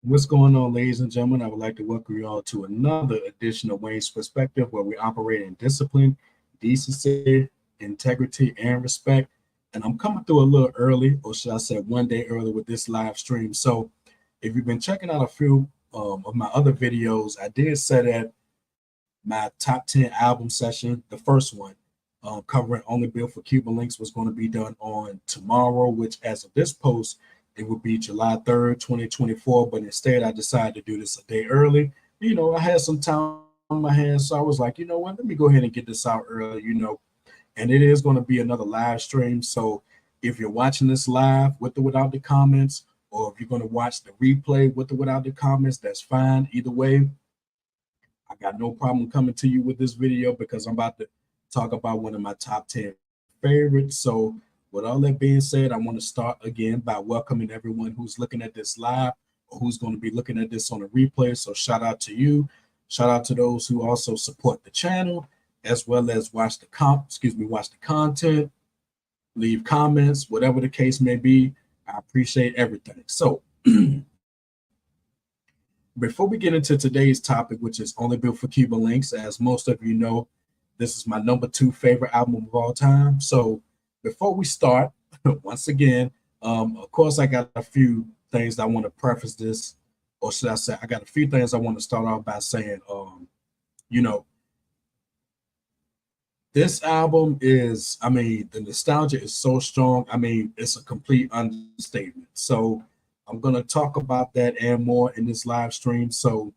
What's going on, ladies and gentlemen? I would like to welcome you all to another edition of Wayne's Perspective, where we operate in discipline, decency, integrity, and respect. And I'm coming through a little early, or should I say, one day early with this live stream. So, if you've been checking out a few of my other videos, I did say that my top 10 album session, the first one, covering Only Built for Cuban Links, was going to be done on tomorrow, which, as of this post, it would be July 3rd, 2024. But instead, I decided to do this a day early. I had some time on my hands, so I was like, you know what, let me go ahead and get this out early. And it is going to be another live stream. So if you're watching this live with or without the comments, or if you're going to watch the replay with or without the comments, that's fine. Either way, I got no problem coming to you with this video because I'm about to talk about one of my top 10 favorites. So, with all that being said, I want to start again by welcoming everyone who's looking at this live or who's going to be looking at this on a replay. So, shout out to you. Shout out to those who also support the channel as well as watch the content, leave comments, whatever the case may be. I appreciate everything. So, before we get into today's topic, which is Only Built for Cuban Links, as most of you know, this is my number two favorite album of all time. So before we start, once again, of course, I got a few things that I want to preface this, or should I say, I got a few things I want to start off by saying, you know, this album is, I mean, the nostalgia is so strong. I mean, it's a complete understatement. So I'm going to talk about that and more in this live stream. So,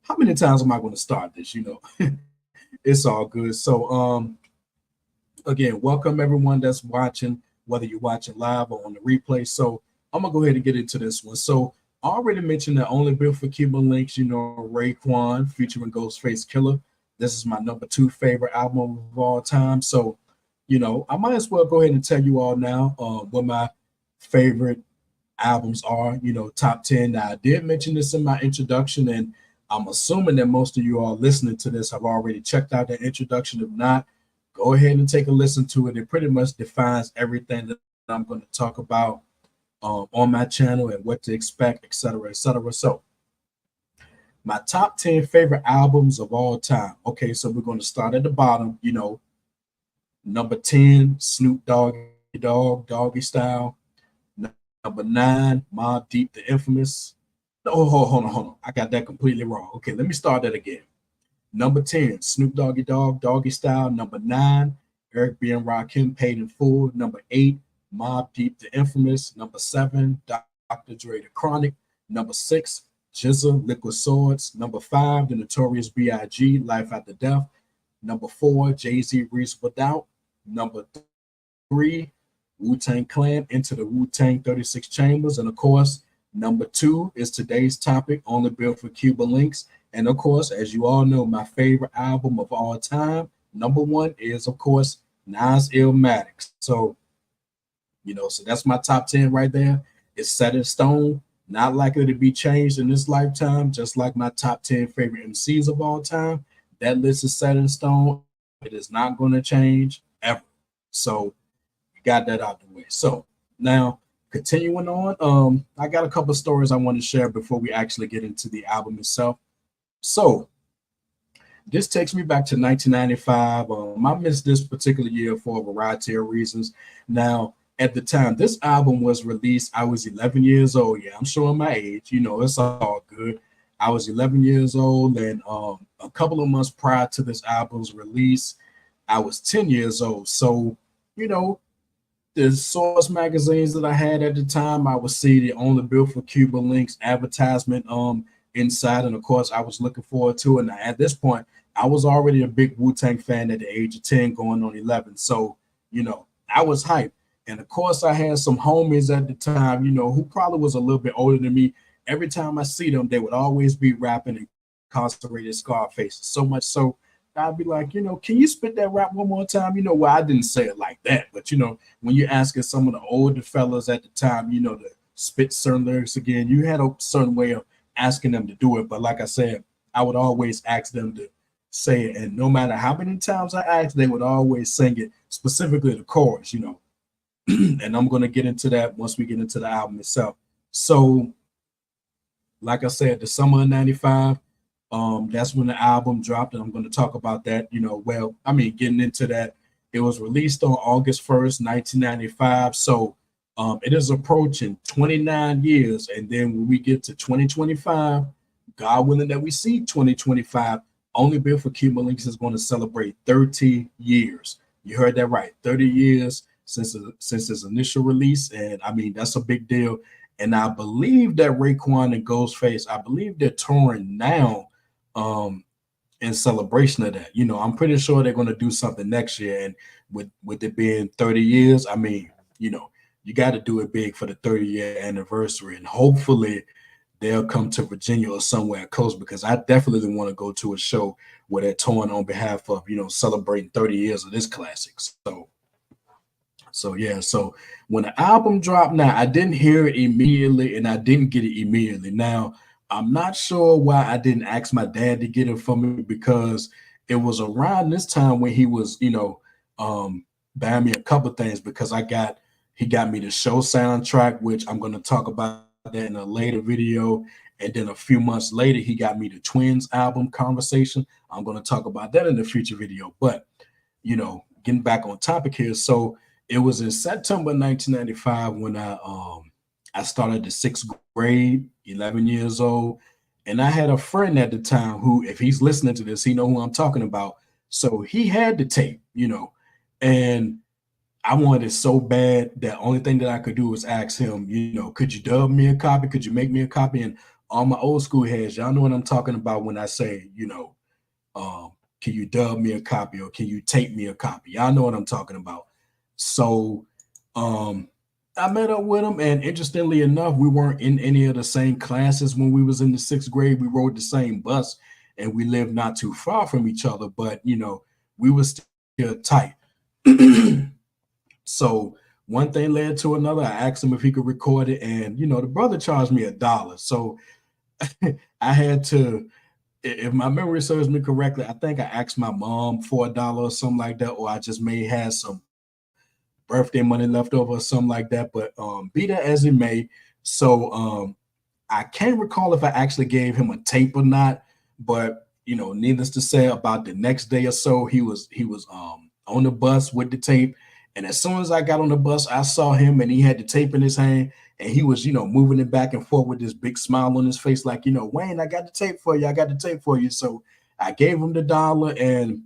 how many times am I going to start this? It's all good. So, again, welcome everyone that's watching, whether you're watching live or on the replay. So, I'm going to go ahead and get into this one. So, I already mentioned that Only Built for Cuban Links, Raekwon featuring Ghostface Killer. This is my number two favorite album of all time. So, I might as well go ahead and tell you all now what my favorite albums are, top 10. Now, I did mention this in my introduction, and I'm assuming that most of you all listening to this have already checked out the introduction. If not, go ahead and take a listen to it. It pretty much defines everything that I'm going to talk about on my channel and what to expect, etc., etc. So, my top 10 favorite albums of all time. Okay, so we're going to start at the bottom. Number 10, Snoop Doggy Style. Number 9, Mobb Deep, the Infamous. Oh, hold on. I got that completely wrong. Okay, let me start that again. Number 10, Snoop Doggy Style. Number 9, Eric B. and Rakim, Paid in Full. Number 8, Mobb Deep, the Infamous. Number 7, Dr. Dre, the Chronic. Number 6, GZA, Liquid Swords. Number 5, The Notorious B.I.G., Life After Death. Number 4, Jay-Z, Reasonable Doubt. Number 3, Wu-Tang Clan, Into the Wu-Tang 36 Chambers. And of course, number 2 is today's topic, Only Built for Cuban Links. And of course, as you all know, my favorite album of all time, number 1 is, of course, Nas Illmatic. So, so that's my top 10 right there. It's set in stone, not likely to be changed in this lifetime, just like my top 10 favorite MCs of all time. That list is set in stone. It is not going to change ever. So, got that out the way. So now continuing on, I got a couple of stories I want to share before we actually get into the album itself. So this takes me back to 1995. I missed this particular year for a variety of reasons. Now, at the time this album was released, I was 11 years old. Yeah, I'm showing my age. It's all good. I was 11 years old, and a couple of months prior to this album's release, I was 10 years old. So, the source magazines that I had at the time, I would see the Only Built for Cuban Links advertisement inside, and of course I was looking forward to it. And at this point, I was already a big Wu-Tang fan at the age of 10, going on 11. So, I was hyped. And of course, I had some homies at the time, who probably was a little bit older than me. Every time I see them, they would always be rapping incarcerated Scarface. So much so I'd be like, can you spit that rap one more time? Well, I didn't say it like that, but when you're asking some of the older fellas at the time, to spit certain lyrics again, you had a certain way of asking them to do it. But like I said, I would always ask them to say it. And no matter how many times I asked, they would always sing it, specifically the chorus, and I'm going to get into that once we get into the album itself. So like I said, the summer of '95. That's when the album dropped, and I'm going to talk about that. Well, I mean, getting into that, it was released on August 1st, 1995. So it is approaching 29 years. And then when we get to 2025, God willing that we see 2025, Only Built for Cuban Linx is going to celebrate 30 years. You heard that right, 30 years since its initial release. And I mean, that's a big deal. And I believe that Raekwon and Ghostface, I believe they're touring now in celebration of that. I'm pretty sure they're going to do something next year. And with it being 30 years, I mean, you got to do it big for the 30-year anniversary. And hopefully they'll come to Virginia or somewhere close, because I definitely want to go to a show where they're touring on behalf of, celebrating 30 years of this classic. So yeah, so when the album dropped, now I didn't hear it immediately and I didn't get it immediately. Now, I'm not sure why I didn't ask my dad to get it for me, because it was around this time when he was, buying me a couple of things, because he got me the show soundtrack, which I'm going to talk about that in a later video. And then a few months later, he got me the Twins album Conversation. I'm going to talk about that in the future video. But, getting back on topic here. So it was in September 1995 when I started the sixth grade, 11 years old. And I had a friend at the time who, if he's listening to this, he know who I'm talking about. So he had the tape, and I wanted it so bad that only thing that I could do was ask him, could you dub me a copy? Could you make me a copy? And all my old school heads, y'all know what I'm talking about when I say, can you dub me a copy, or can you tape me a copy? Y'all know what I'm talking about. So I met up with him, and interestingly enough, we weren't in any of the same classes when we was in the sixth grade. We rode the same bus, and we lived not too far from each other, but we were still tight. So one thing led to another. I asked him if he could record it, and the brother charged me $1. So I had to, if my memory serves me correctly, I think I asked my mom for $1 or something like that, or I just may have some birthday money left over or something like that. But be that as it may, so I can't recall if I actually gave him a tape or not. But needless to say, about the next day or so, he was on the bus with the tape. And as soon as I got on the bus, I saw him, and he had the tape in his hand, and he was, moving it back and forth with this big smile on his face, like, Wayne, I got the tape for you. I got the tape for you. So I gave him the $1, and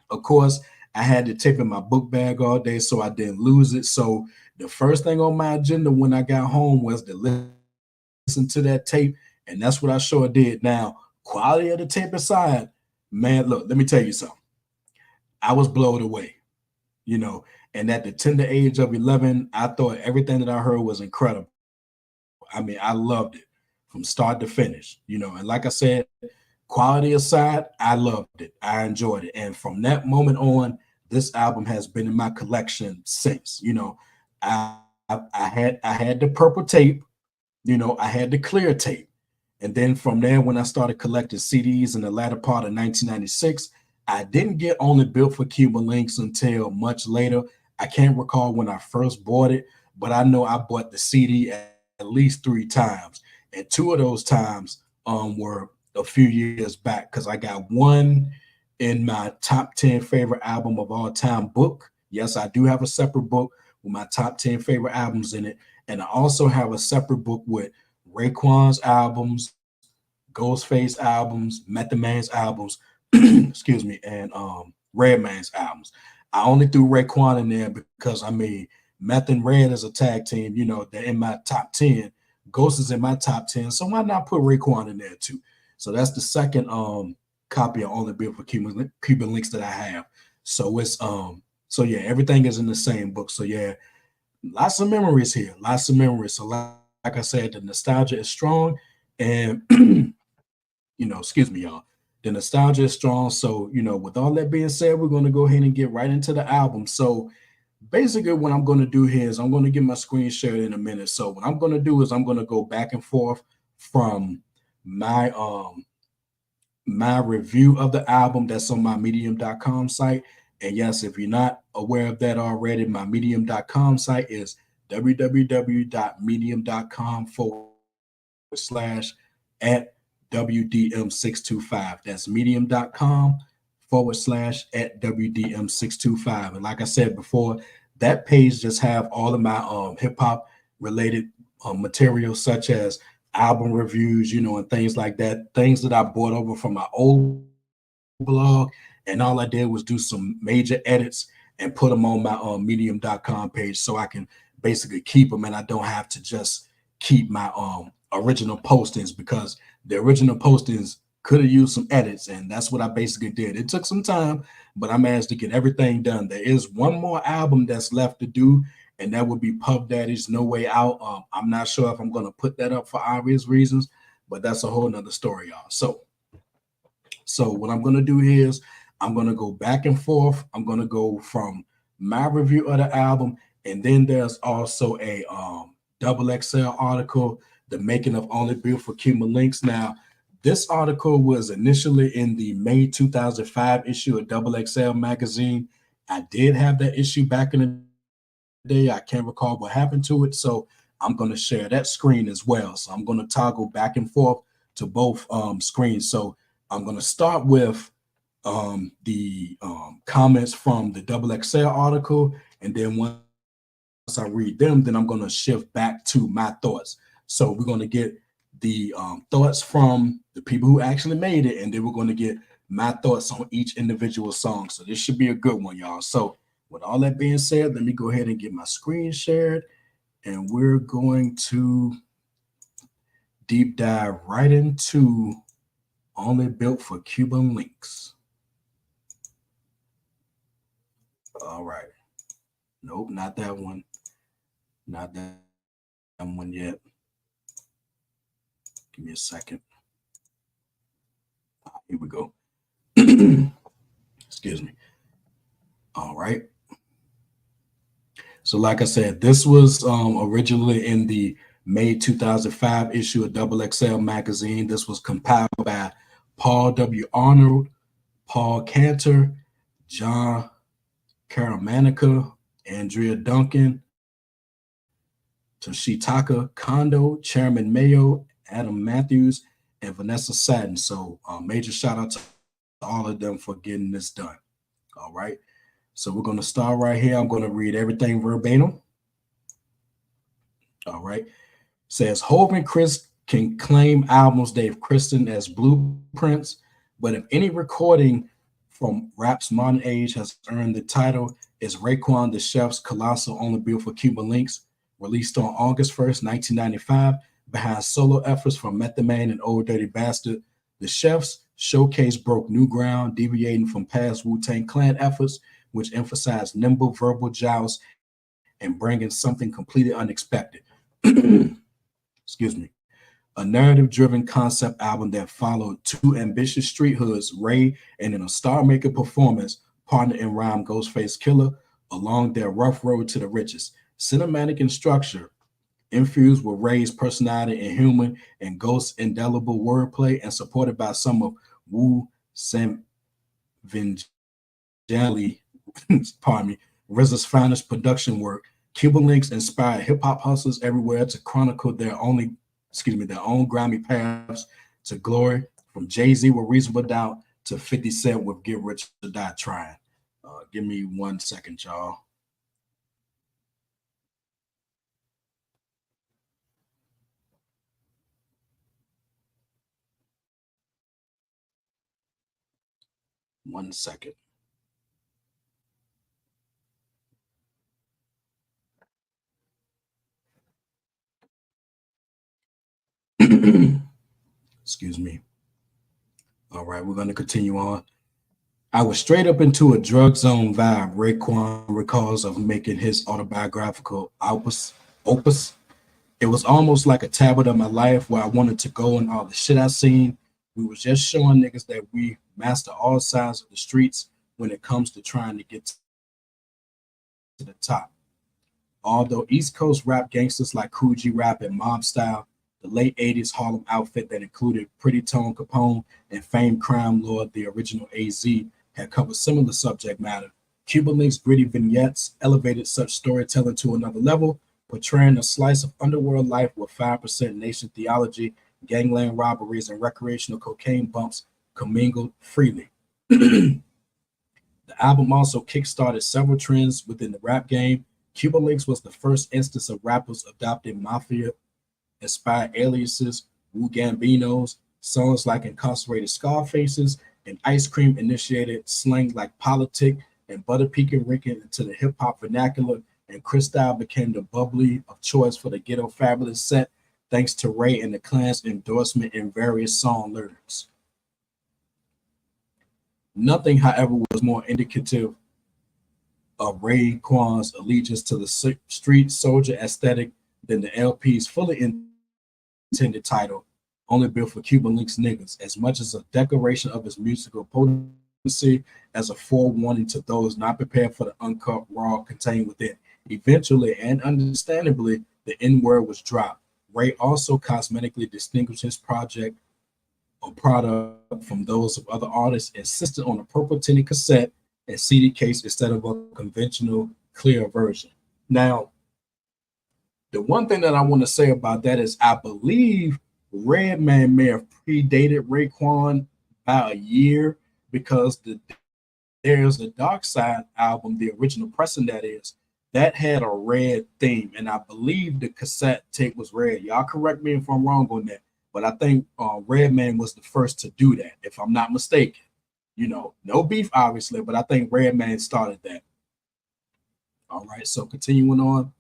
of course, I had the tape in my book bag all day, so I didn't lose it. So the first thing on my agenda when I got home was to listen to that tape, and that's what I sure did. Now, quality of the tape aside, man, look, let me tell you something. I was blown away. And at the tender age of 11, I thought everything that I heard was incredible. I mean, I loved it from start to finish, and like I said, quality aside, I loved it. I enjoyed it. And from that moment on, this album has been in my collection since. I had the purple tape, I had the clear tape. And then from there, when I started collecting CDs in the latter part of 1996, I didn't get Only Built for Cuban Linx until much later. I can't recall when I first bought it, but I know I bought the CD at least 3 times. And 2 of those times were a few years back, because I got one in my top 10 favorite album of all time book. Yes, I do have a separate book with my top 10 favorite albums in it. And I also have a separate book with Raekwon's albums, Ghostface albums, Method Man's albums, excuse me, and Redman's albums. I only threw Raekwon in there because, I mean, Meth and Red as a tag team, they're in my top 10. Ghost is in my top 10. So why not put Raekwon in there too? So that's the second copy of Only Built for Cuban Linx that I have. So it's so yeah, everything is in the same book. So yeah, lots of memories here, lots of memories. So like I said, the nostalgia is strong, and excuse me, y'all. The nostalgia is strong. So, with all that being said, we're going to go ahead and get right into the album. So basically what I'm going to do here is I'm going to get my screen shared in a minute. So what I'm going to do is I'm going to go back and forth from my my review of the album that's on my medium.com site. And yes, if you're not aware of that already, my medium.com site is www.medium.com/ slash at WDM625. That's medium.com /at WDM625. And like I said before, that page just have all of my hip hop related material, such as album reviews, and things like that, things that I brought over from my old blog. And all I did was do some major edits and put them on my medium.com page so I can basically keep them and I don't have to just keep my original postings, because the original postings could have used some edits, and that's what I basically did. It took some time, but I managed to get everything done. There is one more album that's left to do, and that would be Puff Daddy's No Way Out. I'm not sure if I'm going to put that up for obvious reasons, but that's a whole nother story, y'all. So what I'm going to do here is I'm going to go back and forth. I'm going to go from my review of the album, and then there's also a double XL article, The Making of Only Beautiful Cuban Linx. Now, this article was initially in the May 2005 issue of Double XL magazine. I did have that issue back in the day. I can't recall what happened to it, so I'm going to share that screen as well. So I'm going to toggle back and forth to both screens. So I'm going to start with the comments from the Double XL article, and then once I read them, then I'm going to shift back to my thoughts. So we're going to get the thoughts from the people who actually made it, and then we're going to get my thoughts on each individual song. So this should be a good one, y'all. So with all that being said, let me go ahead and get my screen shared, and we're going to deep dive right into Only Built for Cuban Linx. All right. Nope, not that one. Not that one yet. Give me a second. Here we go. Excuse me. All right. So like I said, this was originally in the May 2005 issue of Double XL magazine. This was compiled by Paul W. Arnold, Paul Cantor, John Karamanica, Andrea Duncan, Toshitaka Kondo, Chairman Mayo, Adam Matthews, and Vanessa Satin. So major shout out to all of them for getting this done. All right. So we're going to start right here. I'm going to read everything verbatim. All right. Says Hov and Chris can claim albums they've christened as blueprints, but if any recording from rap's modern age has earned the title, is Raekwon the Chef's colossal Only Beautiful Cuban Linx, released on August 1st, 1995, behind solo efforts from Method Man and Old Dirty Bastard. The Chef's showcase broke new ground, deviating from past Wu-Tang Clan efforts, which emphasized nimble verbal joust and bringing something completely unexpected. Excuse me. A narrative-driven concept album that followed two ambitious street hoods, Ray and in a star-making performance, partner in rhyme Ghostface Killer, along their rough road to the riches. Cinematic in structure, infused with Ray's personality and humor and Ghost's indelible wordplay, and supported by some of Wu Sam Vinjali, pardon me, RZA's finest production work. Cuban Linx inspired hip-hop hustlers everywhere to chronicle their own grimy paths to glory, from Jay-Z with Reasonable Doubt to 50 Cent with Get Rich or Die Trying. Give me 1 second, y'all. One second. Excuse me. All right, we're going to continue on. I was straight up into a drug zone vibe, Raekwon recalls of making his autobiographical opus. It was almost like a tablet of my life where I wanted to go and all the shit I seen. We was just showing niggas that we master all sides of the streets when it comes to trying to get to the top. Although East Coast rap gangsters like Coogee Rap and Mob Style, the late 80s Harlem outfit that included Pretty Tone Capone and famed crime lord the original AZ had covered similar subject matter, Cuban Linx gritty vignettes elevated such storytelling to another level, portraying a slice of underworld life with 5% nation theology, gangland robberies, and recreational cocaine bumps commingled freely. The album also kickstarted several trends within the rap game. Cuban Linx was the first instance of rappers adopting mafia inspired aliases, Wu Gambinos, songs like Incarcerated Scarfaces, and Ice Cream initiated slang like politic and butter pecan Rican into the hip hop vernacular, and Cristal became the bubbly of choice for the Ghetto Fabulous set, thanks to Ray and the Clan's endorsement in various song lyrics. Nothing, however, was more indicative of Raekwon's allegiance to the street soldier aesthetic than the LP's fully intended title, Only Built for Cuban Links Niggas, as much as a declaration of his musical potency as a forewarning to those not prepared for the uncut raw contained within. Eventually and understandably, the N word was dropped. Ray also cosmetically distinguished his project or product from those of other artists, insisted on a purple tinted cassette and CD case instead of a conventional clear version. Now, the one thing that I want to say about that is I believe Redman may have predated Raekwon by a year, because there's the Dark Side album, the original pressing that had a red theme, and I believe the cassette tape was red. Y'all correct me if I'm wrong on that, but I think Redman was the first to do that, if I'm not mistaken. You know, no beef, obviously, but I think Redman started that. All right, so continuing on.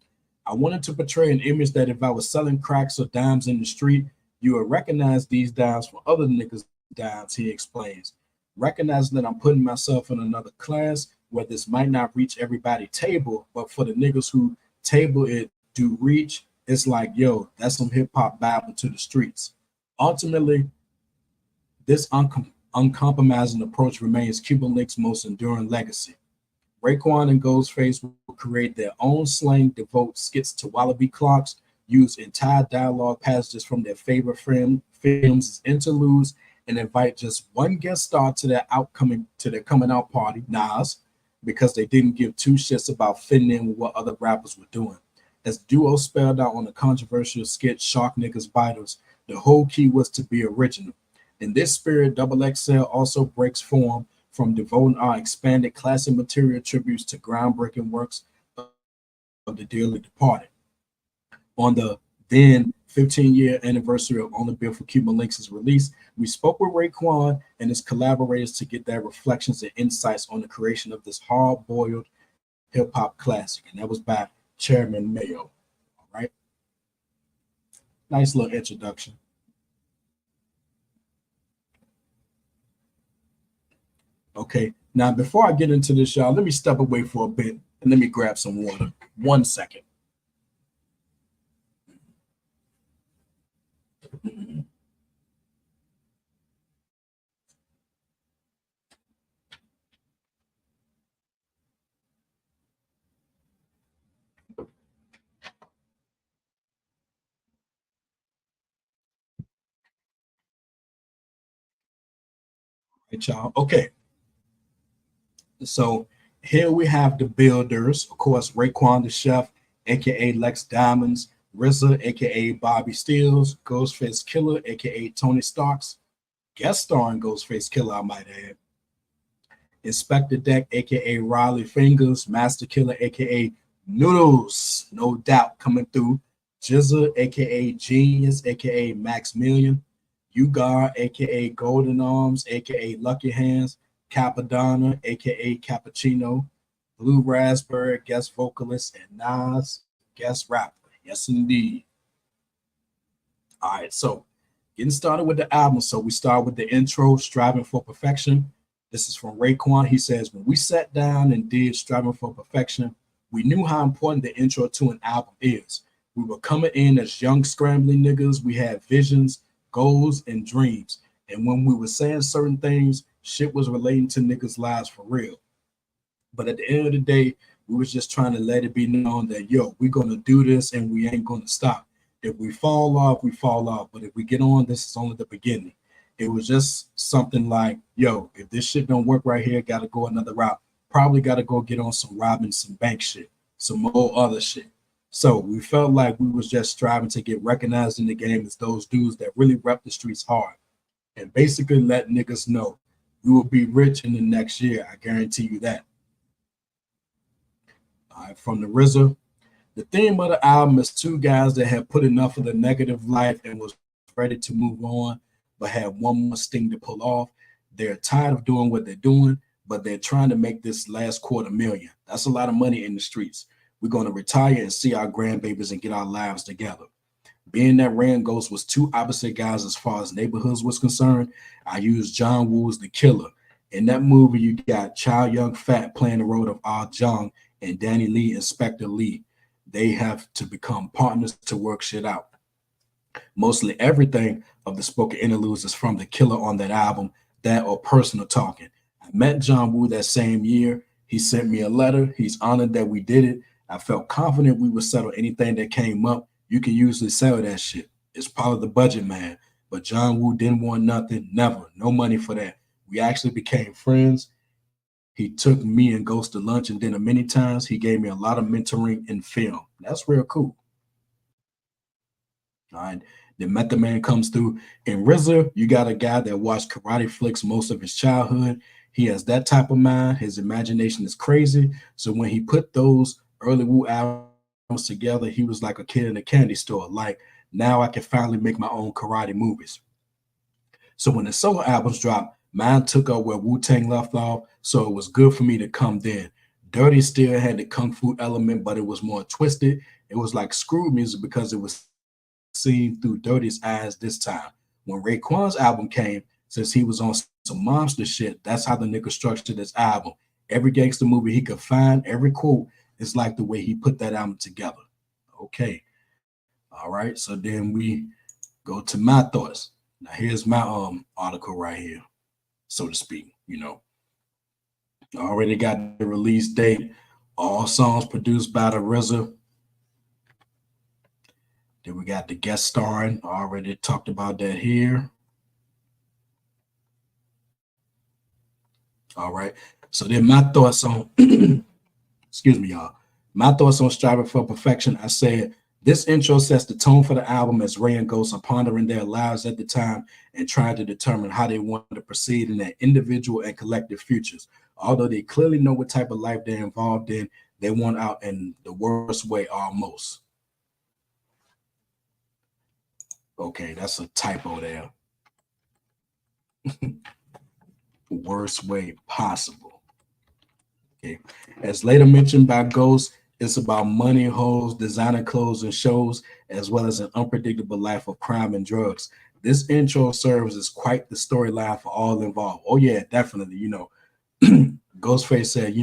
I wanted to portray an image that if I was selling cracks or dimes in the street, you would recognize these dimes from other niggas' dimes, he explains. Recognizing that I'm putting myself in another class where this might not reach everybody's table, but for the niggas who table it do reach, it's like, yo, that's some hip hop Bible to the streets. Ultimately, this uncompromising approach remains Cuban Link's most enduring legacy. Raekwon and Ghostface will create their own slang, devote skits to wallaby clocks, use entire dialogue passages from their favorite films as interludes, and invite just one guest star to their coming out party, Nas, because they didn't give two shits about fitting in with what other rappers were doing. As duo spelled out on the controversial skit Shark Niggas Biters, the whole key was to be original. In this spirit, Double XL also breaks form from devoting our expanded classic material tributes to groundbreaking works of the dearly departed. On the then 15-year anniversary of Only Built for Cuban Links' release, we spoke with Raekwon and his collaborators to get their reflections and insights on the creation of this hard-boiled hip-hop classic, and that was by Chairman Mayo. All right, nice little introduction. Okay, now before I get into this, y'all, let me step away for a bit and let me grab some water. 1 second. Right, y'all. Okay, so here we have the builders, of course, Raekwon the Chef, aka Lex Diamonds, RZA, aka Bobby Steels, Ghostface Killer, aka Tony Starks, guest starring Ghostface Killer, I might add, Inspector Deck, aka Riley Fingers, Master Killer, aka Noodles, no doubt coming through, Jizza, aka Genius, aka Max Million, Ugar, aka Golden Arms, aka Lucky Hands, Capadonna, aka Cappuccino, Blue Raspberry, guest vocalist, and Nas, guest rapper. Yes, indeed. All right, so getting started with the album. So we start with the intro, Striving for Perfection. This is from Raekwon. He says, when we sat down and did Striving for Perfection, we knew how important the intro to an album is. We were coming in as young, scrambling niggas. We had visions, goals, and dreams. And when we were saying certain things, shit was relating to niggas' lives for real. But at the end of the day, we was just trying to let it be known that, yo, we're going to do this and we ain't going to stop. If we fall off, we fall off. But if we get on, this is only the beginning. It was just something like, yo, if this shit don't work right here, got to go another route. Probably got to go get on some Robinson Bank shit, some more other shit. So we felt like we was just striving to get recognized in the game as those dudes that really rep the streets hard and basically let niggas know we will be rich in the next year. I guarantee you that. All right, from the RZA. The theme of the album is two guys that have put enough of the negative life and was ready to move on, but had one more sting to pull off. They're tired of doing what they're doing, but they're trying to make this last quarter million. That's a lot of money in the streets. We're going to retire and see our grandbabies and get our lives together. Being that Rand Ghost was two opposite guys as far as neighborhoods was concerned, I used John Woo's The Killer. In that movie, you got Chow Yun Fat playing the role of Ah Jung and Danny Lee, Inspector Lee. They have to become partners to work shit out. Mostly everything of the spoken interludes is from The Killer on that album, that or personal talking. I met John Woo that same year. He sent me a letter. He's honored that we did it. I felt confident we would settle anything that came up. You can usually sell that shit. It's part of the budget, man. But John Woo didn't want nothing, never, no money for that. We actually became friends. He took me and Ghost to lunch and dinner many times. He gave me a lot of mentoring in film. That's real cool. All right. Then Method Man comes through. In RZA, you got a guy that watched karate flicks most of his childhood. He has that type of mind. His imagination is crazy. So when he put those early Wu albums together, he was like a kid in a candy store. Like, now I can finally make my own karate movies. So when the solo albums dropped, mine took up where Wu Tang left off. So it was good for me to come then. Dirty still had the kung fu element, but it was more twisted. It was like screw music because it was seen through Dirty's eyes this time. When Raekwon's album came, since he was on some monster shit, that's how the nigga structured this album. Every gangster movie he could find, every quote is like the way he put that album together. Okay. All right. So then we go to my thoughts. Now here's my article right here, so to speak. I already got the release date. All songs produced by the RZA. Then we got the guest starring. I already talked about that here. All right. So then my thoughts on excuse me, y'all. My thoughts on striving for perfection. I said this intro sets the tone for the album as Ray and Ghost are pondering their lives at the time and trying to determine how they want to proceed in their individual and collective futures. Although they clearly know what type of life they're involved in, they want out in the worst way almost. Okay, that's a typo there. Worst way possible. Okay. As later mentioned by Ghost, it's about money, hoes, designer clothes, and shows, as well as an unpredictable life of crime and drugs. This intro serves as quite the storyline for all involved. Oh, yeah, definitely. Ghostface said,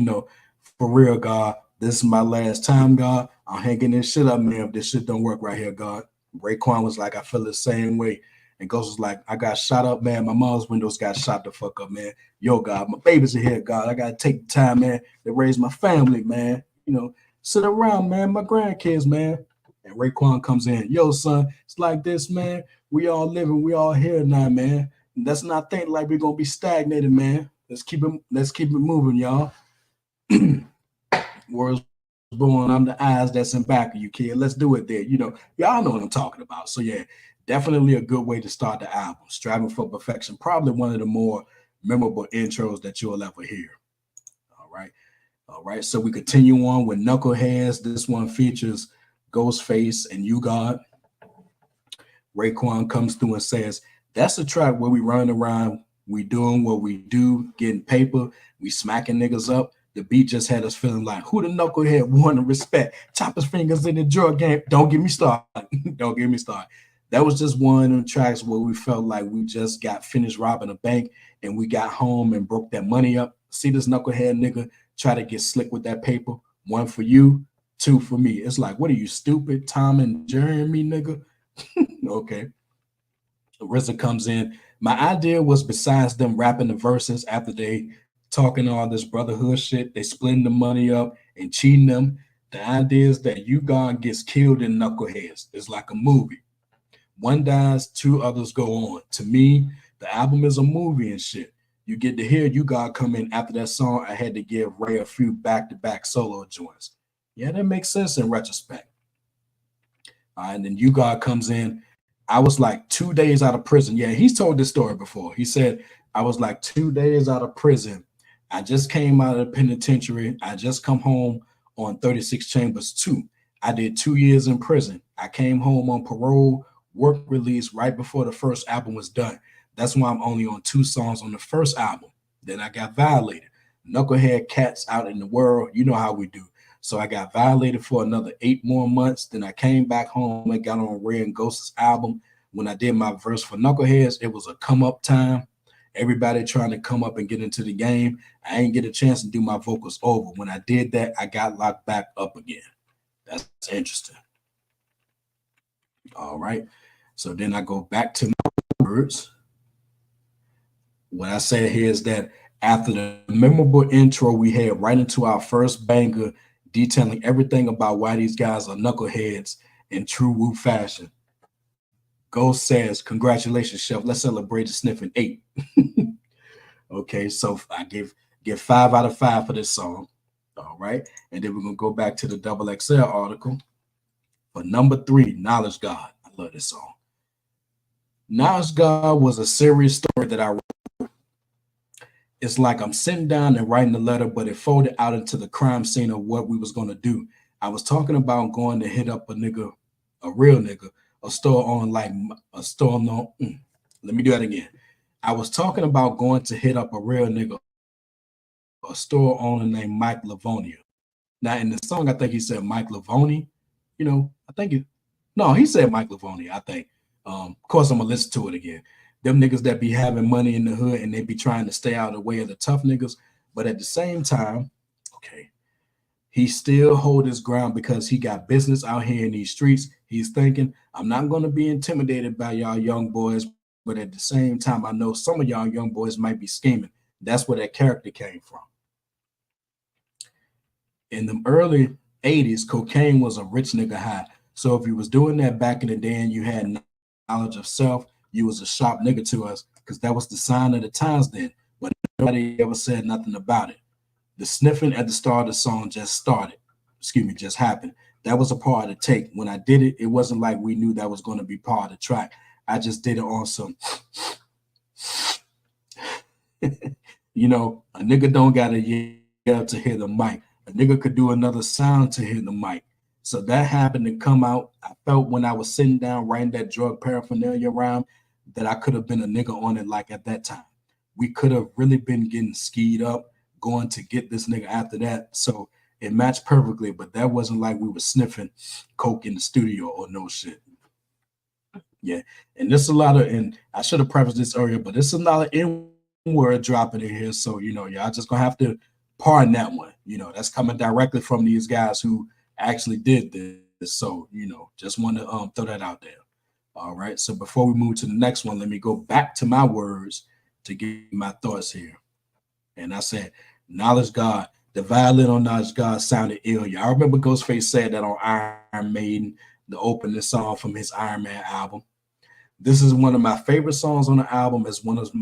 for real, God, this is my last time, God. I'm hanging this shit up, man. If this shit don't work right here, God. Raekwon was like, I feel the same way. And Ghost was like, I got shot up, man. My mom's windows got shot the fuck up, man. Yo, God, my babies are here, God. I gotta take the time, man, to raise my family, man. Sit around, man. My grandkids, man. And Raekwon comes in, yo, son, it's like this, man. We all living, we all here now, man. And let's not think like we're gonna be stagnated, man. Let's keep it moving, y'all. Words born, I'm the eyes that's in back of you, kid. Let's do it there. Y'all know what I'm talking about. So yeah, definitely a good way to start the album. Striving for perfection, probably one of the more memorable intros that you'll ever hear. All right. All right. So we continue on with Knuckleheads. This one features Ghostface and You God. Raekwon comes through and says, that's a track where we run around, we doing what we do, getting paper, we smacking niggas up. The beat just had us feeling like, who the knucklehead want to respect? Chop his fingers in the drug game. Don't get me started. Don't get me started. That was just one of the tracks where we felt like we just got finished robbing a bank and we got home and broke that money up. See this knucklehead nigga try to get slick with that paper. One for you, two for me. It's like, what are you, stupid? Tom and Jeremy, nigga? Okay. RZA comes in. My idea was besides them rapping the verses after they talking all this brotherhood shit, they splitting the money up and cheating them. The idea is that Ugon gets killed in Knuckleheads. It's like a movie. One dies, two others go on. To me, the album is a movie and shit. You get to hear Ugon come in after that song. I had to give Ray a few back-to-back solo joints. Yeah, that makes sense in retrospect. And then You God comes in. I was like 2 days out of prison. Yeah, he's told this story before. He said, I was like 2 days out of prison. I just came out of the penitentiary. I just come home on 36 Chambers 2. I did 2 years in prison. I came home on parole, work release right before the first album was done. That's why I'm only on 2 songs on the first album. Then I got violated. Knucklehead cats out in the world, you know how we do. So I got violated for another 8 more months. Then I came back home and got on Ray and Ghost's album. When I did my verse for Knuckleheads, it was a come up time. Everybody trying to come up and get into the game. I ain't get a chance to do my vocals over. When I did that, I got locked back up again. That's interesting. All right. So then I go back to my words. What I said here is that after the memorable intro we had right into our first banger, detailing everything about why these guys are knuckleheads in true Wu fashion, Ghost says, "Congratulations, Chef. Let's celebrate the sniffing 8." Okay, so I give 5 out of 5 for this song. All right, and then we're gonna go back to the Double XL article for number 3, Knowledge God. I love this song. Knowledge God was a serious story that I wrote. It's like I'm sitting down and writing the letter, but it folded out into the crime scene of what we was gonna do. I was talking about going to hit up a nigga, a real nigga, a store on like a store on. Let me do that again. I was talking about going to hit up a real nigga, a store owner named Mike Lavonia. Now in the song, I think he said Mike Lavoni. I think it. No, he said Mike Lavoni. I think. Of course, I'm gonna listen to it again. Them niggas that be having money in the hood and they be trying to stay out of the way of the tough niggas, but at the same time, okay, he still hold his ground because he got business out here in these streets. He's thinking, I'm not gonna be intimidated by y'all young boys, but at the same time, I know some of y'all young boys might be scheming. That's where that character came from. In the early 80s, cocaine was a rich nigga high. So if you was doing that back in the day and you had knowledge of self, you was a sharp nigga to us because that was the sign of the times then. But nobody ever said nothing about it. The sniffing at the start of the song just started. Just happened. That was a part of the take. When I did it, it wasn't like we knew that was going to be part of the track. I just did it on some, a nigga don't got to yell to hear the mic. A nigga could do another sound to hear the mic. So that happened to come out. I felt when I was sitting down writing that drug paraphernalia rhyme that I could have been a nigga on it like at that time. We could have really been getting skied up, going to get this nigga after that. So it matched perfectly, but that wasn't like we were sniffing coke in the studio or no shit. Yeah. And there's a lot of, and I should have prefaced this earlier, but there's a lot of N-word dropping in here. So, y'all just gonna have to pardon that one. That's coming directly from these guys who actually did this. So, just want to throw that out there. All right. So before we move to the next one, let me go back to my words to give my thoughts here. And I said, Knowledge God, the violin on Knowledge God sounded ill. Y'all remember Ghostface said that on Iron Maiden, the opening song from his Iron Man album. This is one of my favorite songs on the album, as well as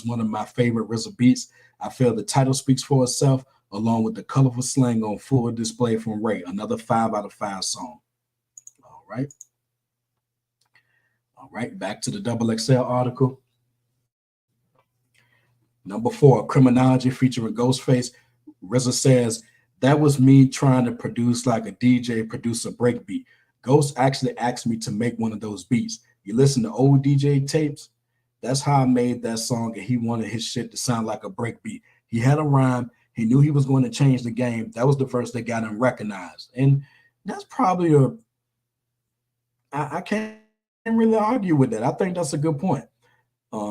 one of my favorite RZA beats. I feel the title speaks for itself, along with the colorful slang on full display from Ray. Another 5 out of 5 song. All right. All right. Back to the Double XL article. Number 4, Criminology featuring Ghostface. RZA says, that was me trying to produce like a DJ produce a break beat. Ghost actually asked me to make one of those beats. You listen to old DJ tapes, that's how I made that song, and he wanted his shit to sound like a break beat. He had a rhyme. He knew he was going to change the game. That was the verse that got him recognized. And that's probably I can't really argue with that. I think that's a good point.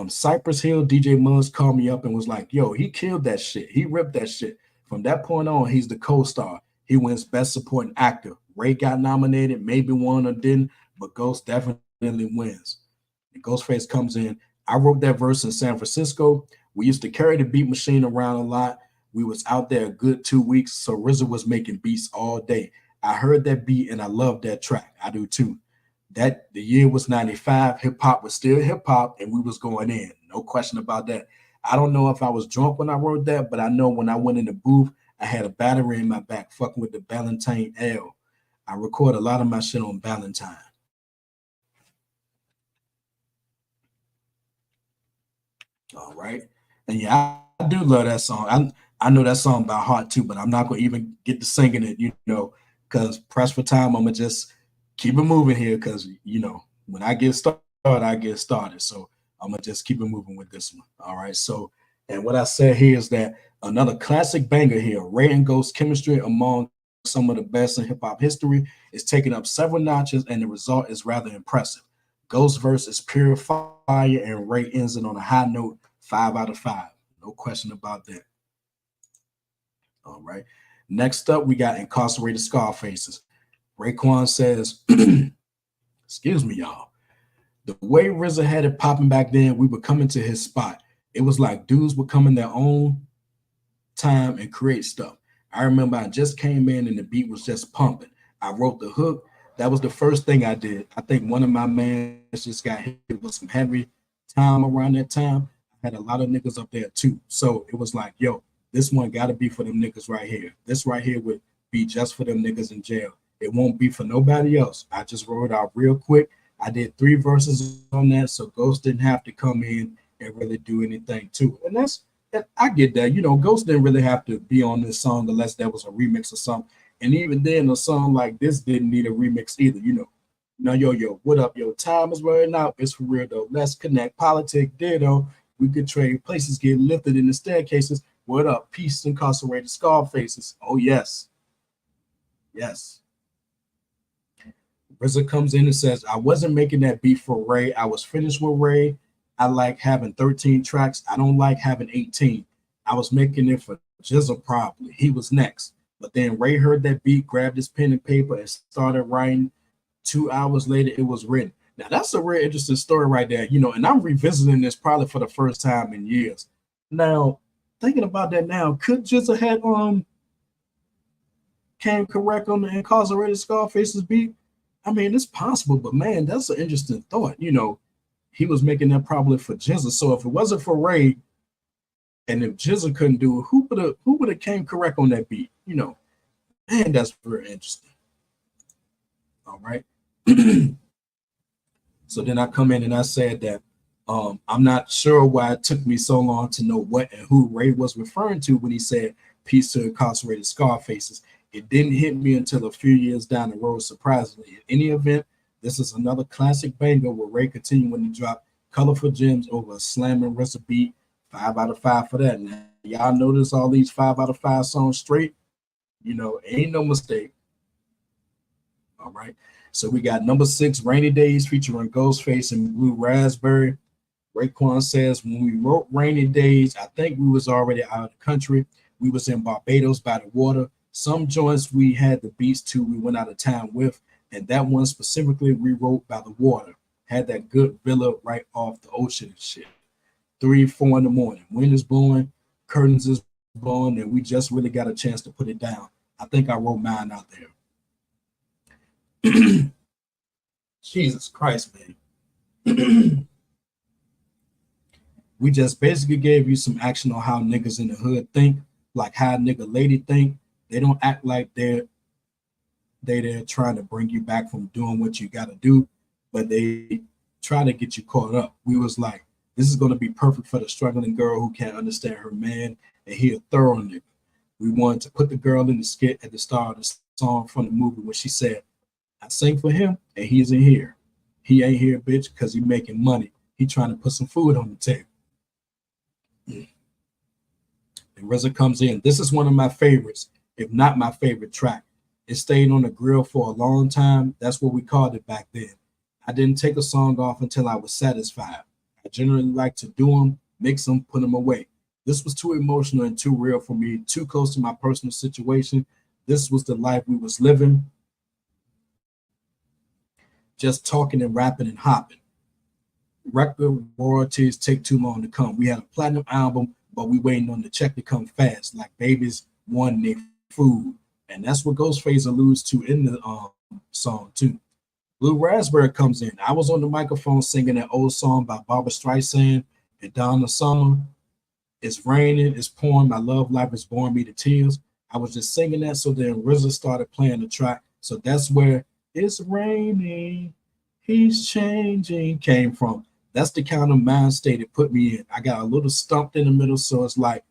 Cypress Hill DJ Muzz called me up and was like, yo, he killed that shit. He ripped that shit. From that point on, he's the co-star. He wins Best Supporting Actor. Ray got nominated, maybe won or didn't, but Ghost definitely wins. And Ghostface comes in. I wrote that verse in San Francisco. We used to carry the beat machine around a lot. We was out there a good 2 weeks, so RZA was making beats all day. I heard that beat and I love that track. I do too. That the year was 95, hip-hop was still hip-hop, and we was going in. No question about that. I don't know if I was drunk when I wrote that, but I know when I went in the booth, I had a battery in my back fucking with the Ballantine L. I record a lot of my shit on Valentine. All right. And yeah, I do love that song. I know that song by heart too, but I'm not gonna even get to singing it, because press for time, I'm gonna just keep it moving here because when I get started, I get started. So I'm gonna just keep it moving with this one. All right. So, and what I said here is that another classic banger here, Ray and Ghost chemistry among some of the best in hip hop history is taking up several notches, and the result is rather impressive. Ghost verse is pure fire, and Ray ends it on a high note, 5 out of 5. No question about that. All right. Next up, we got incarcerated Scarfaces. Raekwon says, excuse me, y'all. The way RZA had it popping back then, we were coming to his spot. It was like dudes would come in their own time and create stuff. I remember I just came in and the beat was just pumping. I wrote the hook. That was the first thing I did. I think one of my mans just got hit with some heavy time around that time. I had a lot of niggas up there too. So it was like, yo, this one got to be for them niggas right here. This right here would be just for them niggas in jail. It won't be for nobody else. I just wrote it out real quick. I did 3 verses on that, so Ghost didn't have to come in and really do anything to it. And I get that. Ghost didn't really have to be on this song unless there was a remix or something. And even then, a song like this didn't need a remix either. Now, yo, what up? Yo, time is running out. It's for real though. Let's connect. Politic, ditto. We could trade places, get lifted in the staircases. What up? Peace, incarcerated Scarfaces. Oh yes, yes. RZA comes in and says, I wasn't making that beat for Ray. I was finished with Ray. I like having 13 tracks. I don't like having 18. I was making it for Jizzle probably. He was next. But then Ray heard that beat, grabbed his pen and paper, and started writing. 2 hours later, it was written. Now, that's a real interesting story right there, and I'm revisiting this probably for the first time in years. Now, thinking about that now, could Jizzle had came correct on the incarcerated Scarface's beat? I mean, it's possible, but man, that's an interesting thought. He was making that probably for Jizzle. So if it wasn't for Ray, and if Jizzle couldn't do it, who would have came correct on that beat? Man, that's very interesting. All right. So then I come in and I said that I'm not sure why it took me so long to know what and who Ray was referring to when he said peace to incarcerated Scarfaces. It didn't hit me until a few years down the road, surprisingly. In any event, this is another classic banger with Ray continuing to drop colorful gems over a slamming RZA beat. 5 out of 5 for that. Now, y'all notice all these 5 out of 5 songs straight? Ain't no mistake. All right. So we got number 6, Rainy Days featuring Ghostface and Blue Raspberry. Raekwon says, when we wrote Rainy Days, I think we was already out of the country. We was in Barbados by the water. Some joints we had the beats to, we went out of town with. And that one specifically we wrote by the water. Had that good villa right off the ocean and shit. 3, 4 in the morning. Wind is blowing, curtains is blowing, and we just really got a chance to put it down. I think I wrote mine out there. Jesus Christ, man. We just basically gave you some action on how niggas in the hood think, like how nigga lady think. They don't act like they're trying to bring you back from doing what you got to do, but they try to get you caught up. We was like, this is going to be perfect for the struggling girl who can't understand her man, and he a thorough nigga. We wanted to put the girl in the skit at the start of the song from the movie when she said, I sing for him and he isn't here. He ain't here, bitch, because he making money. He trying to put some food on the table. And RZA comes in. This is one of my favorites, if not my favorite track. It stayed on the grill for a long time. That's what we called it back then. I didn't take a song off until I was satisfied. I generally like to do them, mix them, put them away. This was too emotional and too real for me, too close to my personal situation. This was the life we was living. Just talking and rapping and hopping. Record royalties take too long to come. We had a platinum album, but we waiting on the check to come fast, like babies wanting their food. And that's what Ghostface alludes to in the song too. Blue Raspberry comes in. I was on the microphone singing that old song by Barbra Streisand and Donna Summer. It's raining, it's pouring, my love life is boring me to tears. I was just singing that, so then RZA started playing the track So that's where "It's Raining, He's Changing" came from. That's the kind of mind state it put me in. I got a little stumped in the middle, so it's like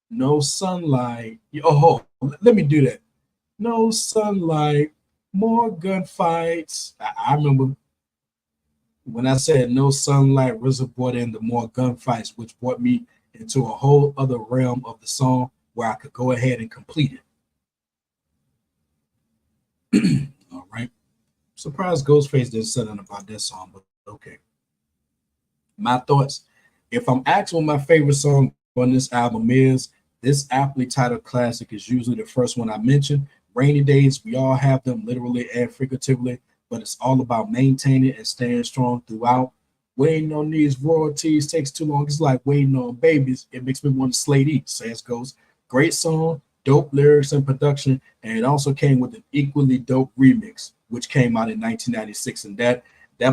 no sunlight. Oh, let me do that. No sunlight, more gunfights. I remember when I said no sunlight, RZA brought in the more gunfights, which brought me into a whole other realm of the song where I could go ahead and complete it. All right. Surprised Ghostface didn't say nothing about that song, but okay. My thoughts. If I'm asked what my favorite song on this album is, this aptly titled classic is usually the first one I mention. Rainy days, we all have them literally and figuratively, but it's all about maintaining and staying strong throughout. Waiting on these royalties takes too long. It's like waiting on babies. It makes me want to slate eat, says Ghost. Great song, dope lyrics and production, and it also came with an equally dope remix, which came out in 1996, and that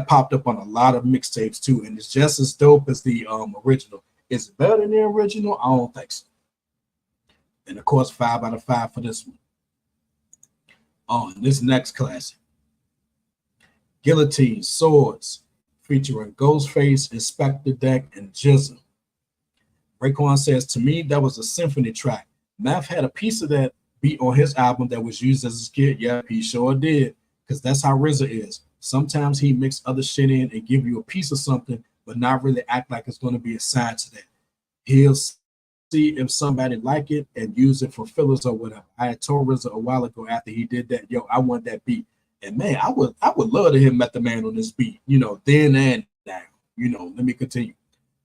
popped up on a lot of mixtapes too, and it's just as dope as the original. Is it better than the original? I don't think so. And of course, 5 out of 5 for this one. On this next classic, Guillotine Swords, featuring Ghostface, Inspector Deck, and Jizza. Raekwon says, to me, that was a symphony track. Math had a piece of that beat on his album that was used as a skit. Yep, he sure did, because that's how RZA is. Sometimes he mix other shit in and give you a piece of something, but not really act like it's going to be a side to that. He'll see if somebody like it and use it for fillers or whatever. I had told RZA a while ago after he did that, yo, I want that beat. And man, I would love to hear Method Man on this beat, then and now. Let me continue.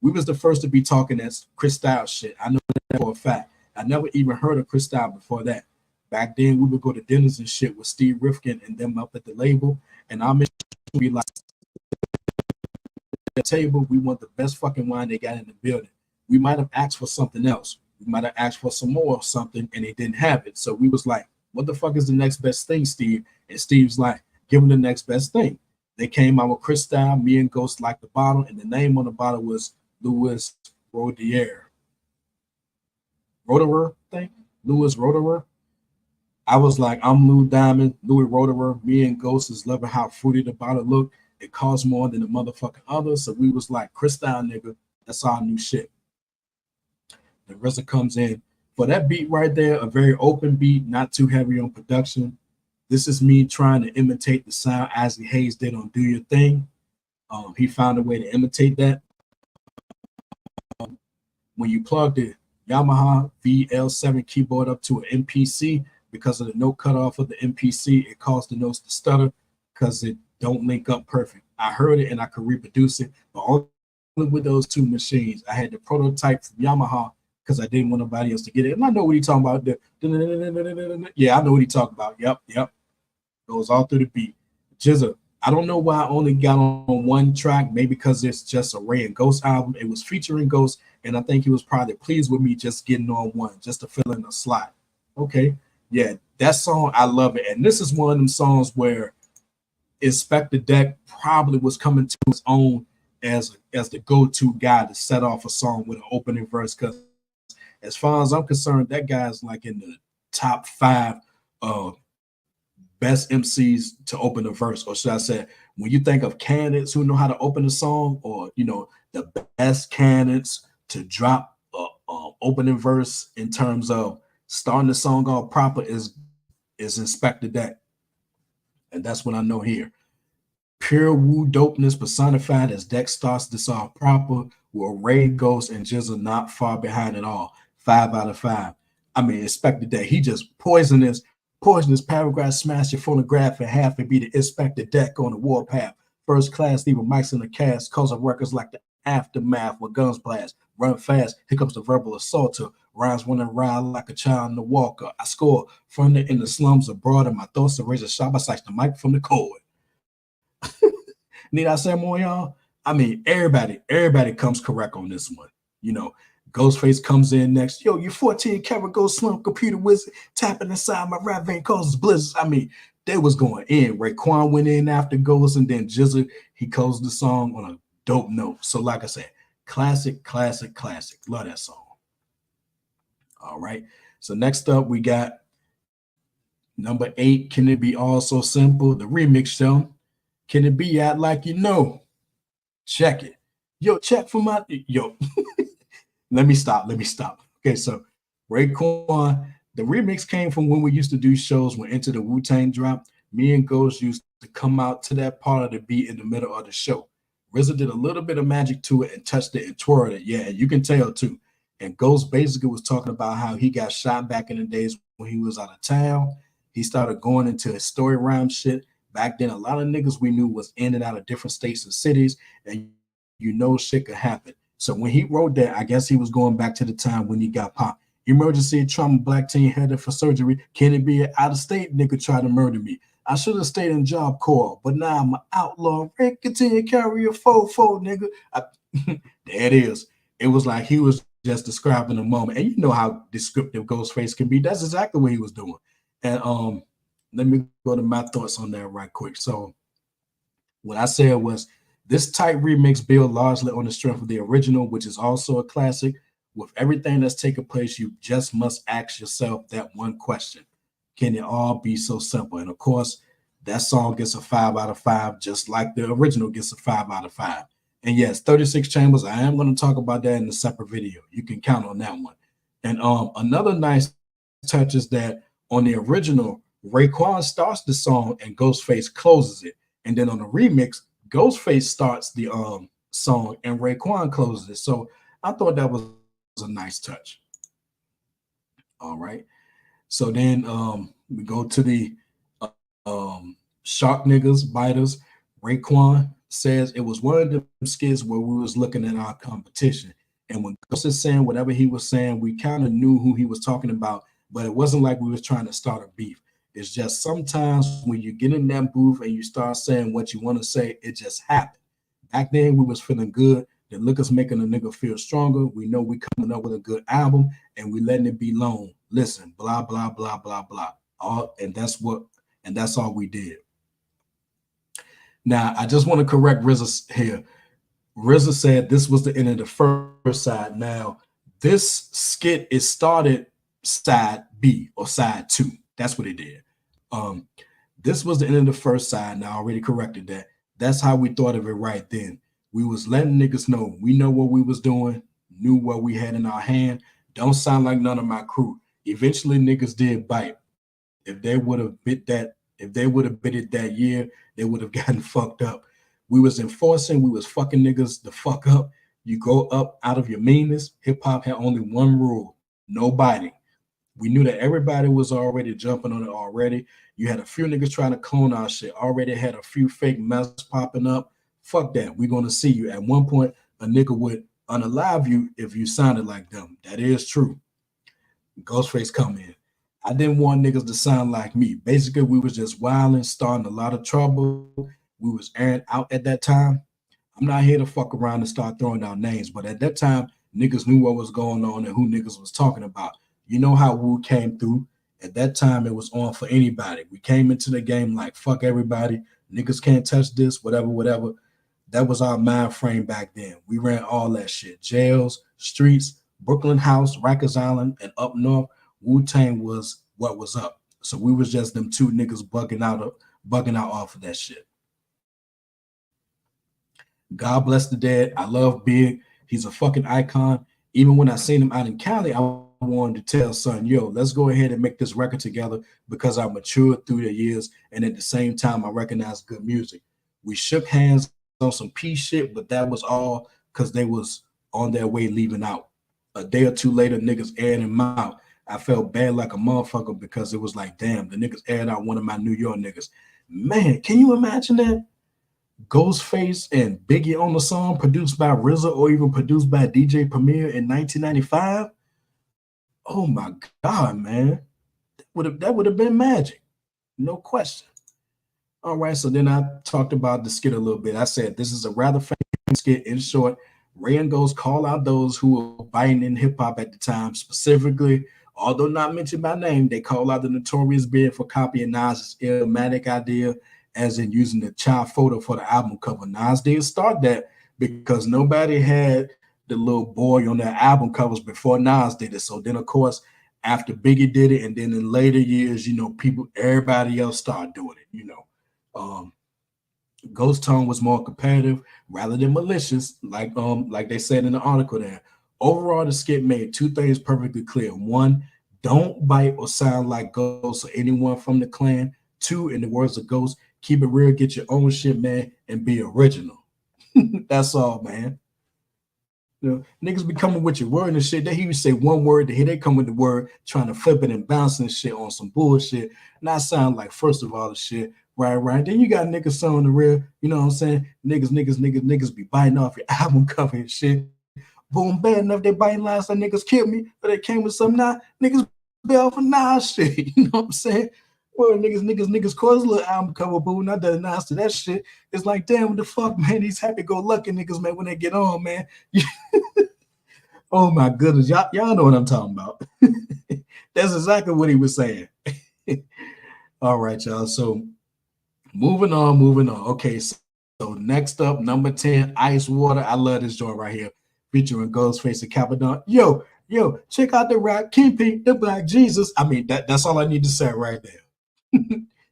We was the first to be talking that Chris Styles shit. I know that for a fact. I never even heard of Chris Styles before that. Back then, we would go to dinners and shit with Steve Rifkin and them up at the label, and our mission would be like, the table, we want the best fucking wine they got in the building. We might have asked for something else. We might have asked for some more or something, and they didn't have it. So we was like, what the fuck is the next best thing, Steve? And Steve's like, give him the next best thing. They came out with Chris Style, me and Ghost like the bottle, and the name on the bottle was Louis Rodier. Roderer thing? Louis Roderer. I was like, I'm Lou Diamond, Louis Roderer. Me and Ghost is loving how fruity the bottle looked. It cost more than the motherfucking others. So we was like, Chris Style, nigga, that's our new shit. The RZA comes in. For that beat right there, a very open beat, not too heavy on production. This is me trying to imitate the sound Isaac Hayes did on Do Your Thing. He found a way to imitate that. When you plug the Yamaha VL7 keyboard up to an MPC, because of the note cutoff of the MPC, it caused the notes to stutter because it don't link up perfect. I heard it and I could reproduce it, but only with those two machines. I had the prototype from Yamaha because I didn't want nobody else to get it. And I know what he's talking about. Yeah, I know what he's talking about. Yep. Goes all through the beat. Jizza, I don't know why I only got on one track, maybe because it's just a Ray and Ghost album. It was featuring Ghost, and I think he was probably pleased with me just getting on one, just to fill in a slot. Okay. Yeah, that song, I love it. And this is one of them songs where Inspector Deck probably was coming to his own as the go-to guy to set off a song with an opening verse. Because as far as I'm concerned, that guy's like in the top 5 best MCs to open a verse. Or should I say, when you think of candidates who know how to open a song, or the best candidates to drop opening verse in terms of starting the song off proper is Inspector Deck. And that's what I know here. Pure woo dopeness personified as Deck starts this off proper, where Ray, Ghost, and Jizza not far behind at all. 5 out of 5. I mean, Inspector Deck, he just poisonous paragraph, smash your phonograph in half and be the Inspector Deck on the warpath. First class, leaving mics in the cast, causing records like the aftermath when guns blast. Run fast, here comes the verbal assaulter. Rhymes when I ride like a child in the walker. I score from in the slums abroad, and my thoughts to raise a shot. I slice the mic from the cord. Need I say more, y'all? I mean, everybody comes correct on this one. Ghostface comes in next. Yo, you 14 karat gold slump computer wizard tapping inside my rap vein causes blizzards. I mean, they was going in. Raekwon went in after Ghost, and then Jizza, he closed the song on a dope note. So like I said, classic. Love that song. All right. So next up, we got Number 8, Can It Be All So Simple? The remix show. Can it be out like you know? Check it. Yo, check for my yo. Let me stop. Let me stop. Okay, so Raekwon, the remix came from when we used to do shows when Into the Wu-Tang drop. Me and Ghost used to come out to that part of the beat in the middle of the show. RZA did a little bit of magic to it and touched it and twirled it. Yeah, you can tell too. And Ghost basically was talking about how he got shot back in the days when he was out of town. He started going into his story rhyme shit. Back then, a lot of niggas we knew was in and out of different states and cities, and you know shit could happen. So when he wrote that, I guess he was going back to the time when he got popped. Emergency trauma, black teen headed for surgery. Can it be an out of state nigga try to murder me? I should have stayed in Job Corps, but now I'm an outlaw. Rick, continue to carry a fofo, nigga. There it is. It was like he was just describing the moment. And you know how descriptive Ghostface can be. That's exactly what he was doing. And let me go to my thoughts on that right quick. So what I said was this type remix built largely on the strength of the original, which is also a classic. With everything that's taken place, you just must ask yourself that one question. Can it all be so simple? And of course, that song gets a 5 out of 5, just like the original gets a 5 out of 5. And yes, 36 Chambers, I am going to talk about that in a separate video. You can count on that one. And another nice touch is that on the original, Raekwon starts the song and Ghostface closes it. And then on the remix, Ghostface starts the song and Raekwon closes it. So I thought that was a nice touch. All right. So then we go to the Shark Niggas Biters. Raekwon says it was one of the skits where we was looking at our competition. And when Ghost is saying whatever he was saying, we kind of knew who he was talking about, but it wasn't like we was trying to start a beef. It's just sometimes when you get in that booth and you start saying what you want to say, it just happened. Back then we was feeling good. The liquor's making a nigga feel stronger. We know we coming up with a good album and we letting it be known. Listen, blah, blah, blah, blah, blah. That's all we did. Now, I just want to correct RZA here. RZA said this was the end of the first side. Now, this skit is started side B or side 2. That's what it did. This was the end of the first side. Now, I already corrected that. That's how we thought of it right then. We was letting niggas know we know what we was doing, knew what we had in our hand. Don't sound like none of my crew. Eventually, niggas did bite. If they would have bit it that year, they would have gotten fucked up. We was enforcing, we was fucking niggas the fuck up. You go up out of your meanness. Hip hop had only one rule: no biting. We knew that everybody was already jumping on it already. You had a few niggas trying to clone our shit. Already had a few fake mess popping up. Fuck that. We're going to see you. At one point, a nigga would unalive you if you sounded like them. That is true. Ghostface come in. I didn't want niggas to sound like me. Basically, we was just wilding, starting a lot of trouble. We was airing out at that time. I'm not here to fuck around and start throwing down names, but at that time, niggas knew what was going on and who niggas was talking about. You know how Wu came through. At that time, it was on for anybody. We came into the game like, fuck everybody. Niggas can't touch this, whatever. That was our mind frame back then. We ran all that shit. Jails, streets, Brooklyn House, Rikers Island, and up north, Wu-Tang was what was up. So we was just them two niggas bugging out off of that shit. God bless the dead. I love Big. He's a fucking icon. Even when I seen him out in Cali, I wanted to tell son, yo, let's go ahead and make this record together because I matured through the years. And at the same time, I recognized good music. We shook hands on some peace shit, but that was all because they was on their way leaving out. A day or two later, niggas aired him out. I felt bad like a motherfucker because it was like, damn, the niggas aired out one of my New York niggas. Man, can you imagine that? Ghostface and Biggie on the song produced by RZA or even produced by DJ Premier in 1995. Oh my God, man. That would have been magic. No question. All right, so then I talked about the skit a little bit. I said this is a rather famous skit. In short, Ray and Ghost call out those who were biting in hip-hop at the time. Specifically, although not mentioned by name, they call out the Notorious Big for copying Nas's Illmatic idea, as in using the child photo for the album cover. Nas did start that because nobody had the little boy on their album covers before Nas did it. So then, of course, after Biggie did it, and then in later years, everybody else started doing it. Ghost Tone was more competitive rather than malicious, like they said in the article there. Overall, the skit made two things perfectly clear. One, don't bite or sound like Ghost or anyone from the clan. Two, in the words of Ghost, keep it real, get your own shit, man, and be original. That's all, man. Niggas be coming with your word and shit. They hear you say one word, here they come with the word, trying to flip it and bounce and shit on some bullshit. Not sound like first of all the shit. Right. Then you got niggas on the real, you know what I'm saying? Niggas be biting off your album cover and shit. Boom, bad enough they biting lines like niggas killed me, but they came with some nah, niggas be off of nah shit. You know what I'm saying? Well, niggas cause a little album cover, boo, not that announced to that shit. It's like, damn, what the fuck, man? These happy-go-lucky niggas, man, when they get on, man. Oh my goodness, y'all know what I'm talking about. That's exactly what he was saying. All right, y'all. So moving on. Okay, so next up, number 10, Ice Water. I love this joint right here, featuring Ghostface and Capadon. Yo, check out the rap Kingpin, the Black Jesus. I mean, that's all I need to say right there.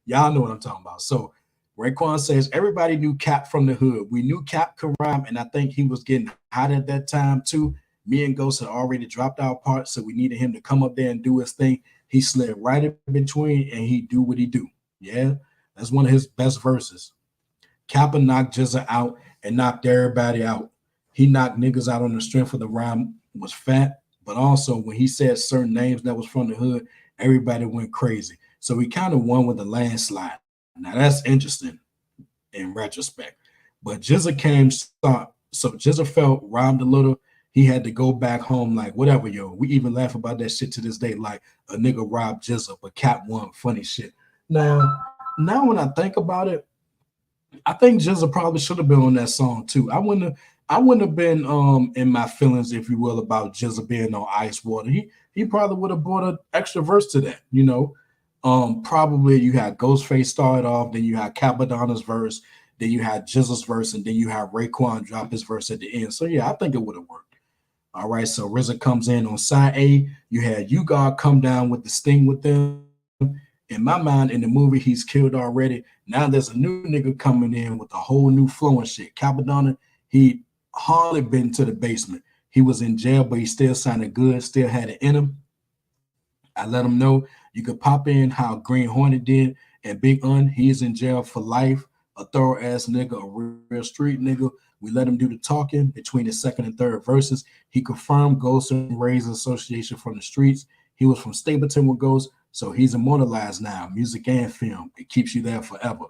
Y'all know what I'm talking about. So Raekwon says everybody knew Cap from the hood. We knew Cap could rhyme, and I think he was getting hot at that time too. Me and Ghost had already dropped our part, so we needed him to come up there and do his thing. He slid right in between, and he do what he do. Yeah, that's one of his best verses. Kappa knocked Jizza out and knocked everybody out. He knocked niggas out on the strength of the rhyme was fat, but also when he said certain names that was from the hood, everybody went crazy. So he kind of won with a landslide. Now that's interesting in retrospect. But Jizza came so Jizza felt rhymed a little. He had to go back home like whatever, yo. We even laugh about that shit to this day, like a nigga robbed Jizza, but Cap won funny shit. Now when I think about it, I think Jizza probably should have been on that song too. I wouldn't have been in my feelings, if you will, about Jizza being on Ice Water. He probably would have brought an extra verse to that. Probably you had Ghostface start off, then you had Capadonna's verse, then you had Jizza's verse, and then you had Raekwon drop his verse at the end. So yeah, I think it would have worked. All right, so RZA comes in on side A. You had You God come down with the sting with them. In my mind, in the movie, he's killed already. Now there's a new nigga coming in with a whole new flow and shit. Capadonna, he hardly been to the basement. He was in jail, but he still sounded good, still had it in him. I let him know you could pop in how Green Hornet did, and Big Un, he's in jail for life, a thorough ass nigga, a real street nigga. We let him do the talking between the second and third verses. He confirmed Ghost and Ray's association from the streets. He was from Stapleton with Ghost, so he's immortalized now, music and film. It keeps you there forever.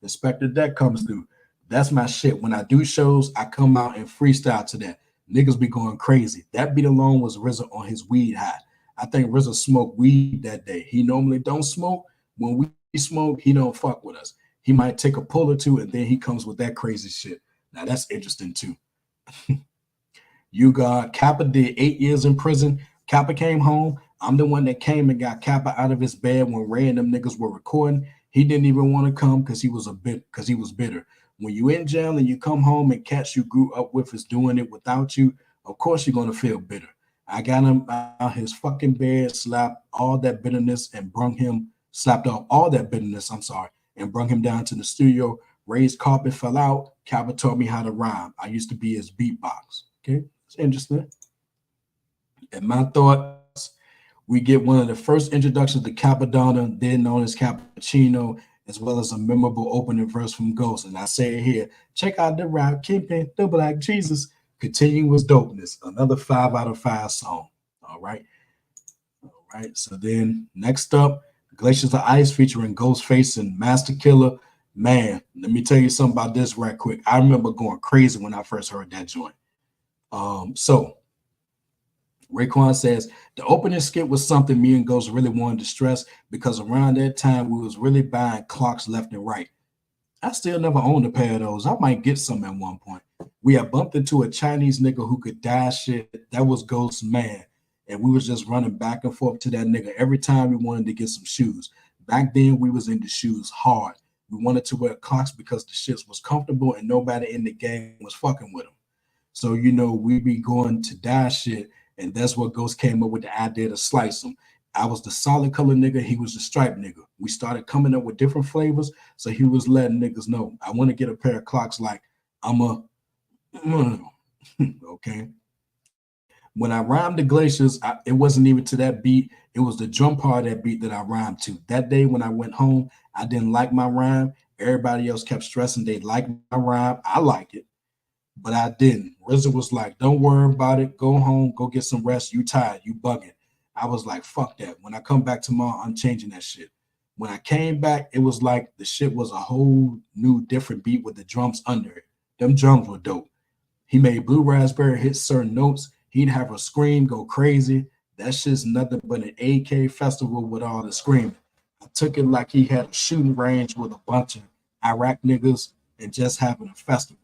Inspector Deck comes through. That's my shit. When I do shows, I come out and freestyle to that. Niggas be going crazy. That beat alone was RZA on his weed high. I think RZA smoked weed that day. He normally don't smoke. When we smoke, he don't fuck with us. He might take a pull or two, and then he comes with that crazy shit. Now that's interesting too. You got Kappa did 8 years in prison. Kappa came home. I'm the one that came and got Kappa out of his bed when Ray and them niggas were recording. He didn't even want to come because he was bitter. When you in jail and you come home and cats you grew up with is doing it without you, of course you're gonna feel bitter. I got him out his fucking bed, slapped all that bitterness and slapped off all that bitterness, and brung him down to the studio. Ray's carpet fell out. Kappa taught me how to rhyme. I used to be his beatbox. Okay, it's interesting. And my thoughts, we get one of the first introductions to Capadonna, then known as Cappuccino, as well as a memorable opening verse from Ghost. And I say it here, check out the rap Kingpin, the Black Jesus, continuous dopeness. Another 5 out of 5 song. All right. So then next up, Glaciers of Ice featuring Ghostface and Master Killer. Man, let me tell you something about this right quick. I remember going crazy when I first heard that joint. So Raekwon says the opening skit was something me and Ghost really wanted to stress because around that time we was really buying clocks left and right. I still never owned a pair of those. I might get some at one point. We had bumped into a Chinese nigga who could dye shit. That was Ghost's man. And we was just running back and forth to that nigga every time we wanted to get some shoes. Back then, we was into shoes hard. We wanted to wear clocks because the shits was comfortable and nobody in the game was fucking with them. So, we be going to dye shit And that's what Ghost came up with the idea to slice them. I was the solid color nigga. He was the striped nigga. We started coming up with different flavors. So he was letting niggas know, I want to get a pair of clocks like I'm a, okay. When I rhymed the glaciers, it wasn't even to that beat. It was the drum part of that beat that I rhymed to. That day when I went home, I didn't like my rhyme. Everybody else kept stressing they liked my rhyme. I like it, but I didn't. RZA was like, don't worry about it. Go home, go get some rest. You tired, you bugging. I was like, fuck that. When I come back tomorrow, I'm changing that shit. When I came back, it was like the shit was a whole new different beat with the drums under it. Them drums were dope. He made Blue Raspberry hit certain notes. He'd have her scream, go crazy. That shit's nothing but an AK festival with all the screaming. I took it like he had a shooting range with a bunch of Iraq niggas and just having a festival.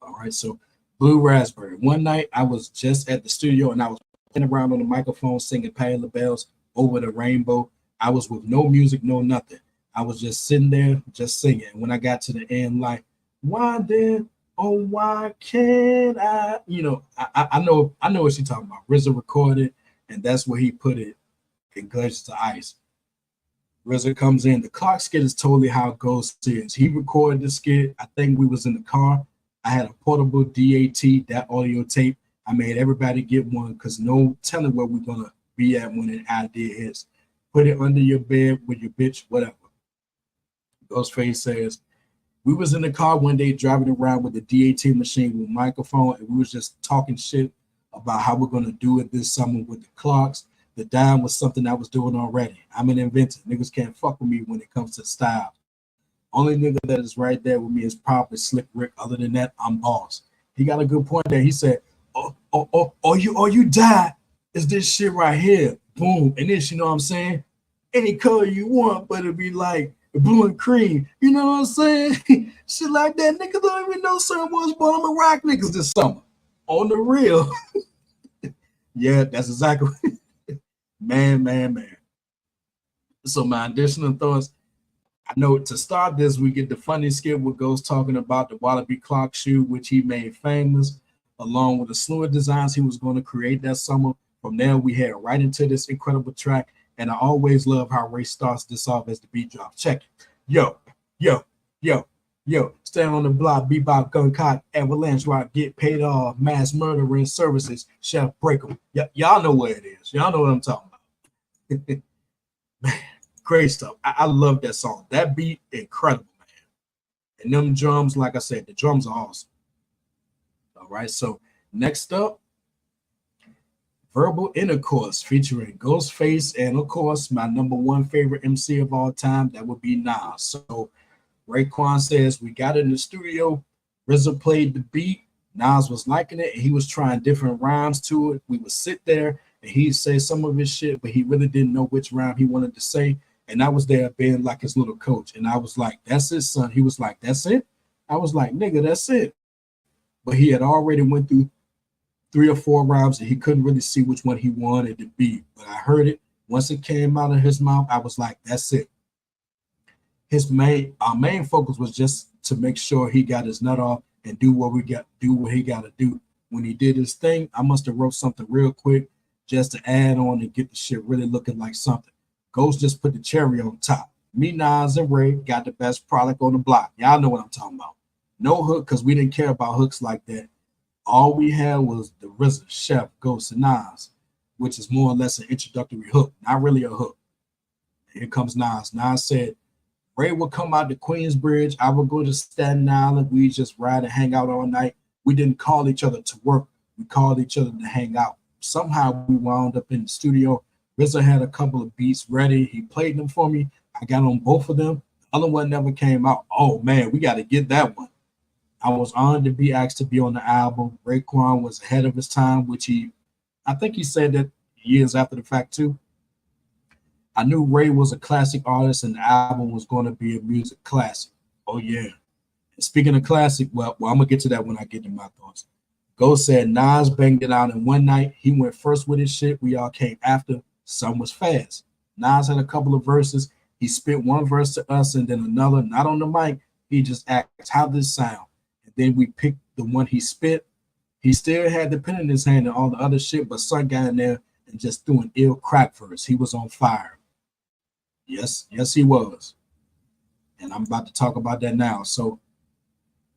All right, so Blue Raspberry. One night I was just at the studio and I was playing around on the microphone singing Patti LaBelle's Over the Rainbow. I was with no music, no nothing. I was just sitting there, just singing. And when I got to the end, like, why then? Oh, why can't I? You know, I know what she's talking about. RZA recorded, and that's where he put it in Glaciers to Ice. RZA comes in. The clock skit is totally how Ghost is. He recorded the skit. I think we was in the car. I had a portable DAT, that audio tape. I made everybody get one because no telling where we're gonna be at when an idea hits. Put it under your bed with your bitch, whatever. Ghostface says, we was in the car one day driving around with the DAT machine with a microphone, and we was just talking shit about how we're gonna do it this summer with the clocks. The dime was something I was doing already. I'm an inventor. Niggas can't fuck with me when it comes to style. Only nigga that is right there with me is probably Slick Rick. Other than that, I'm boss. He got a good point there. He said, you die is this shit right here. Boom. And this, you know what I'm saying? Any color you want, but it'll be like blue and cream. You know what I'm saying? Shit like that. Niggas don't even know certain ones, but I'm gonna rock niggas this summer. On the real. Yeah, that's exactly man. So my additional thoughts, I know to start this, we get the funny skit with Ghost talking about the Wallaby clock shoe, which he made famous, along with the slew of designs he was going to create that summer. From there, we head right into this incredible track, and I always love how Ray starts this off as the beat drop. Check it. Yo. Stand on the block, bebop, gun cock, avalanche rock, get paid off, mass murdering services, chef break 'em. Y'all know what it is. Y'all know what I'm talking about. Man, great stuff. I love that song. That beat, incredible, man. And them drums, like I said, the drums are awesome. All right, so next up, Verbal Intercourse featuring Ghostface and, of course, my number one favorite MC of all time, that would be Nas. So Raekwon says, we got in the studio, RZA played the beat, Nas was liking it, and he was trying different rhymes to it. We would sit there, and he'd say some of his shit, but he really didn't know which rhyme he wanted to say. And I was there being like his little coach. And I was like, that's it, son. He was like, that's it? I was like, nigga, that's it. But he had already went through 3 or 4 rhymes, and he couldn't really see which one he wanted to be. But I heard it. Once it came out of his mouth, I was like, that's it. Our main focus was just to make sure he got his nut off and do what he got to do. When he did his thing, I must have wrote something real quick just to add on and get the shit really looking like something. Ghost just put the cherry on top. Me, Nas, and Ray got the best product on the block. Y'all know what I'm talking about. No hook, because we didn't care about hooks like that. All we had was the RZA, Chef, Ghost, and Nas, which is more or less an introductory hook, not really a hook. Here comes Nas. Nas said, Ray would come out to Queensbridge. I would go to Staten Island. We just ride and hang out all night. We didn't call each other to work. We called each other to hang out. Somehow we wound up in the studio. RZA had a couple of beats ready. He played them for me. I got on both of them. The other one never came out. Oh, man, we got to get that one. I was honored to be asked to be on the album. Raekwon was ahead of his time, which I think he said that years after the fact, too. I knew Ray was a classic artist, and the album was going to be a music classic. Oh, yeah. And speaking of classic, well, I'm going to get to that when I get to my thoughts. Ghost said Nas banged it out in one night. He went first with his shit. We all came after. Some was fast. Nas had a couple of verses. He spit one verse to us and then another, not on the mic. He just asked, how this sound? And then we picked the one he spit. He still had the pen in his hand and all the other shit, but son got in there and just threw an ill crack verse. He was on fire. Yes, he was. And I'm about to talk about that now. So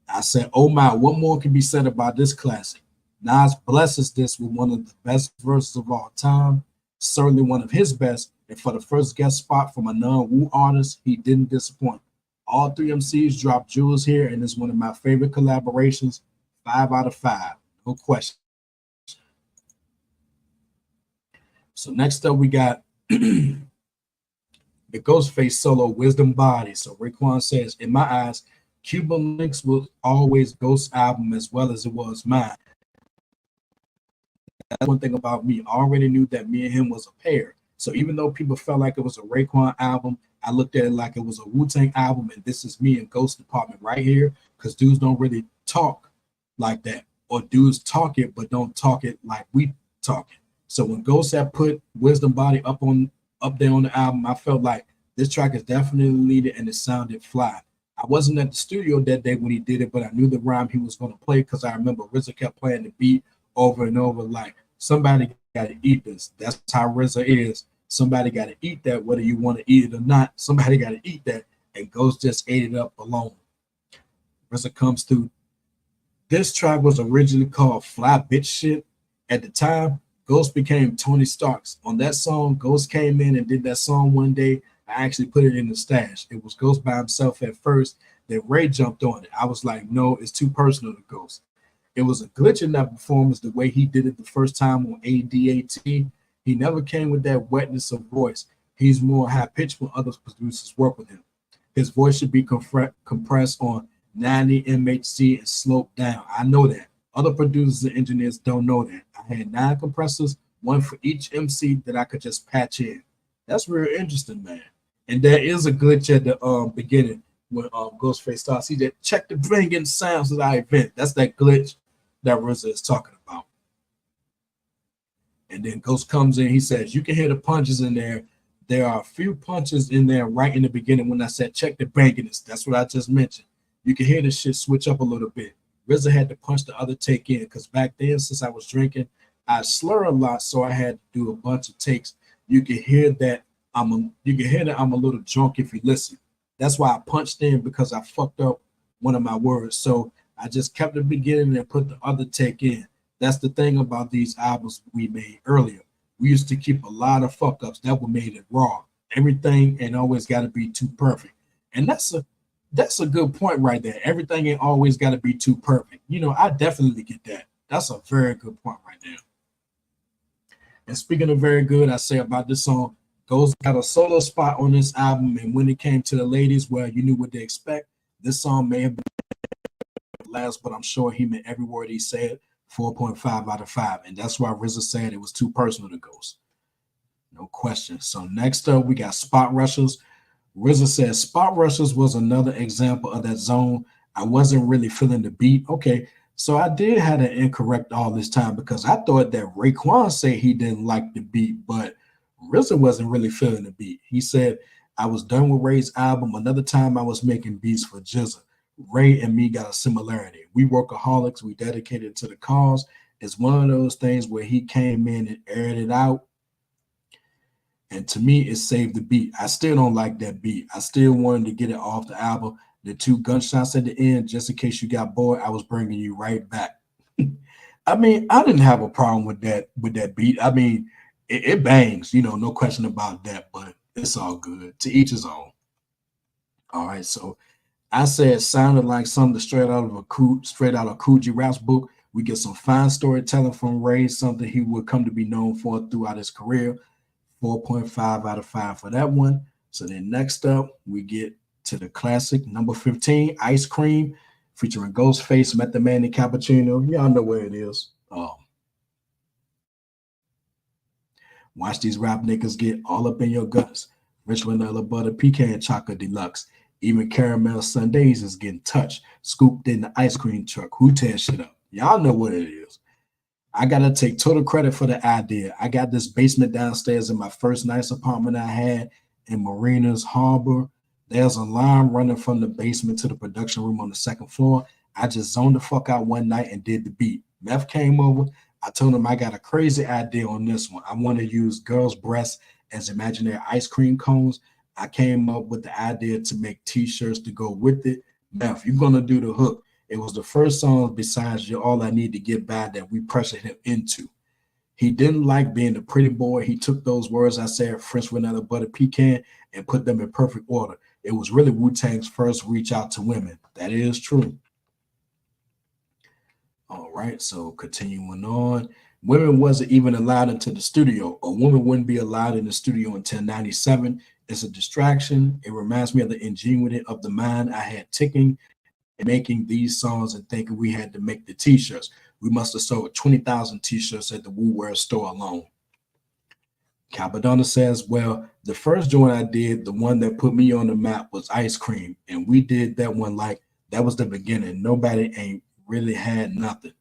I said, oh my, what more can be said about this classic? Nas blesses this with one of the best verses of all time, certainly one of his best. And for the first guest spot from a non-Wu artist, he didn't disappoint. All three MCs dropped jewels here, and it's one of my favorite collaborations. 5 out of 5, no question. So next up, we got the Ghostface solo Wisdom Body. So Raekwon says, in my eyes, Cuban Linx was always Ghost's album as well as it was mine. That's one thing about me. I already knew that me and him was a pair. So even though people felt like it was a Raekwon album, I looked at it like it was a Wu-Tang album, and this is me and Ghost department right here, because dudes don't really talk like that, or dudes talk it but don't talk it like we talk it. So when Ghost had put Wisdom Body up there on the album, I felt like this track is definitely needed and it sounded fly. I wasn't at the studio that day when he did it, but I knew the rhyme he was going to play because I remember RZA kept playing the beat over and over like, somebody got to eat this. That's how RZA is. Somebody got to eat that, whether you want to eat it or not. Somebody got to eat that, and Ghost just ate it up alone. RZA comes through. This track was originally called Fly Bitch Shit. At the time, Ghost became Tony Starks. On that song, Ghost came in and did that song one day. I actually put it in the stash. It was Ghost by himself at first. Then Ray jumped on it. I was like, no, it's too personal to Ghost. It was a glitch in that performance, the way he did it the first time on ADAT. He never came with that wetness of voice. He's more high-pitched when other producers work with him. His voice should be compressed on 90 MHz and sloped down. I know that. Other producers and engineers don't know that. I had 9 compressors, one for each MC that I could just patch in. That's real interesting, man. And there is a glitch at the beginning when Ghostface starts. He said, check the bringing sounds that I invent. That's that glitch that RZA is talking about. And then Ghost comes in. He says, you can hear the punches in there. There are a few punches in there right in the beginning when I said, check the banginess. That's what I just mentioned. You can hear the shit switch up a little bit. RZA had to punch the other take in because back then, since I was drinking, I slur a lot, so I had to do a bunch of takes. You can hear that I'm a little drunk if you listen. That's why I punched in, because I fucked up one of my words. So I just kept the beginning and put the other take in. That's the thing about these albums we made earlier. We used to keep a lot of fuck ups that were made it raw. Everything ain't always got to be too perfect. And that's a good point right there. Everything ain't always got to be too perfect. You know, I definitely get that. That's a very good point right there. And speaking of very good, I say about this song, Ghost got a solo spot on this album, and when it came to the ladies, well, you knew what to expect. This song may have been last, but I'm sure he meant every word he said. 4.5 out of 5, and that's why RZA said it was too personal to Ghost. No question. So next up, we got Spot Rushers. RZA says Spot Rushers was another example of that zone. I wasn't really feeling the beat. Okay, so I did have it incorrect all this time because I thought that Raekwon said he didn't like the beat, but RZA wasn't really feeling the beat. He said, I was done with Ray's album. Another time I was making beats for Jizza. Ray and me got a similarity. We workaholics. We dedicated to the cause. It's one of those things where he came in and aired it out. And to me, it saved the beat. I still don't like that beat. I still wanted to get it off the album. The 2 gunshots at the end, just in case you got bored, I was bringing you right back. I mean, I didn't have a problem with that beat. I mean, it bangs, you know, no question about that, but it's all good. To each his own. All right, so I said it sounded like something straight out of Coogee Rap's book. We get some fine storytelling from Ray, something he would come to be known for throughout his career. 4.5 out of 5 for that one. So then next up, we get to the classic number 15, Ice Cream, featuring Ghostface, Method Man, and Cappuccino. Y'all know where it is. Watch these rap niggas get all up in your guts. Rich vanilla butter pecan chocolate deluxe. Even caramel sundaes is getting touched, scooped in the ice cream truck. Who tears shit up? Y'all know what it is. I gotta take total credit for the idea. I got this basement downstairs in my first nice apartment I had in Marina's Harbor. There's a line running from the basement to the production room on the second floor. I just zoned the fuck out one night and did the beat. Meth came over. I told him I got a crazy idea on this one. I want to use girls' breasts as imaginary ice cream cones. I came up with the idea to make t-shirts to go with it. Meth, you're gonna do the hook. It was the first song besides You're All I Need to Get By that we pressured him into. He didn't like being the pretty boy. He took those words I said, French vanilla butter pecan, and put them in perfect order. It was really Wu-Tang's first reach out to women. That is true. All right, so continuing on. Women wasn't even allowed into the studio. A woman wouldn't be allowed in the studio until 97. It's a distraction. It reminds me of the ingenuity of the mind I had ticking and making these songs and thinking we had to make the t-shirts. We must have sold 20,000 t-shirts at the Woolwear store alone. Capadonna says, well, the first joint I did, the one that put me on the map was Ice Cream. And we did that one like that was the beginning. Nobody ain't really had nothing.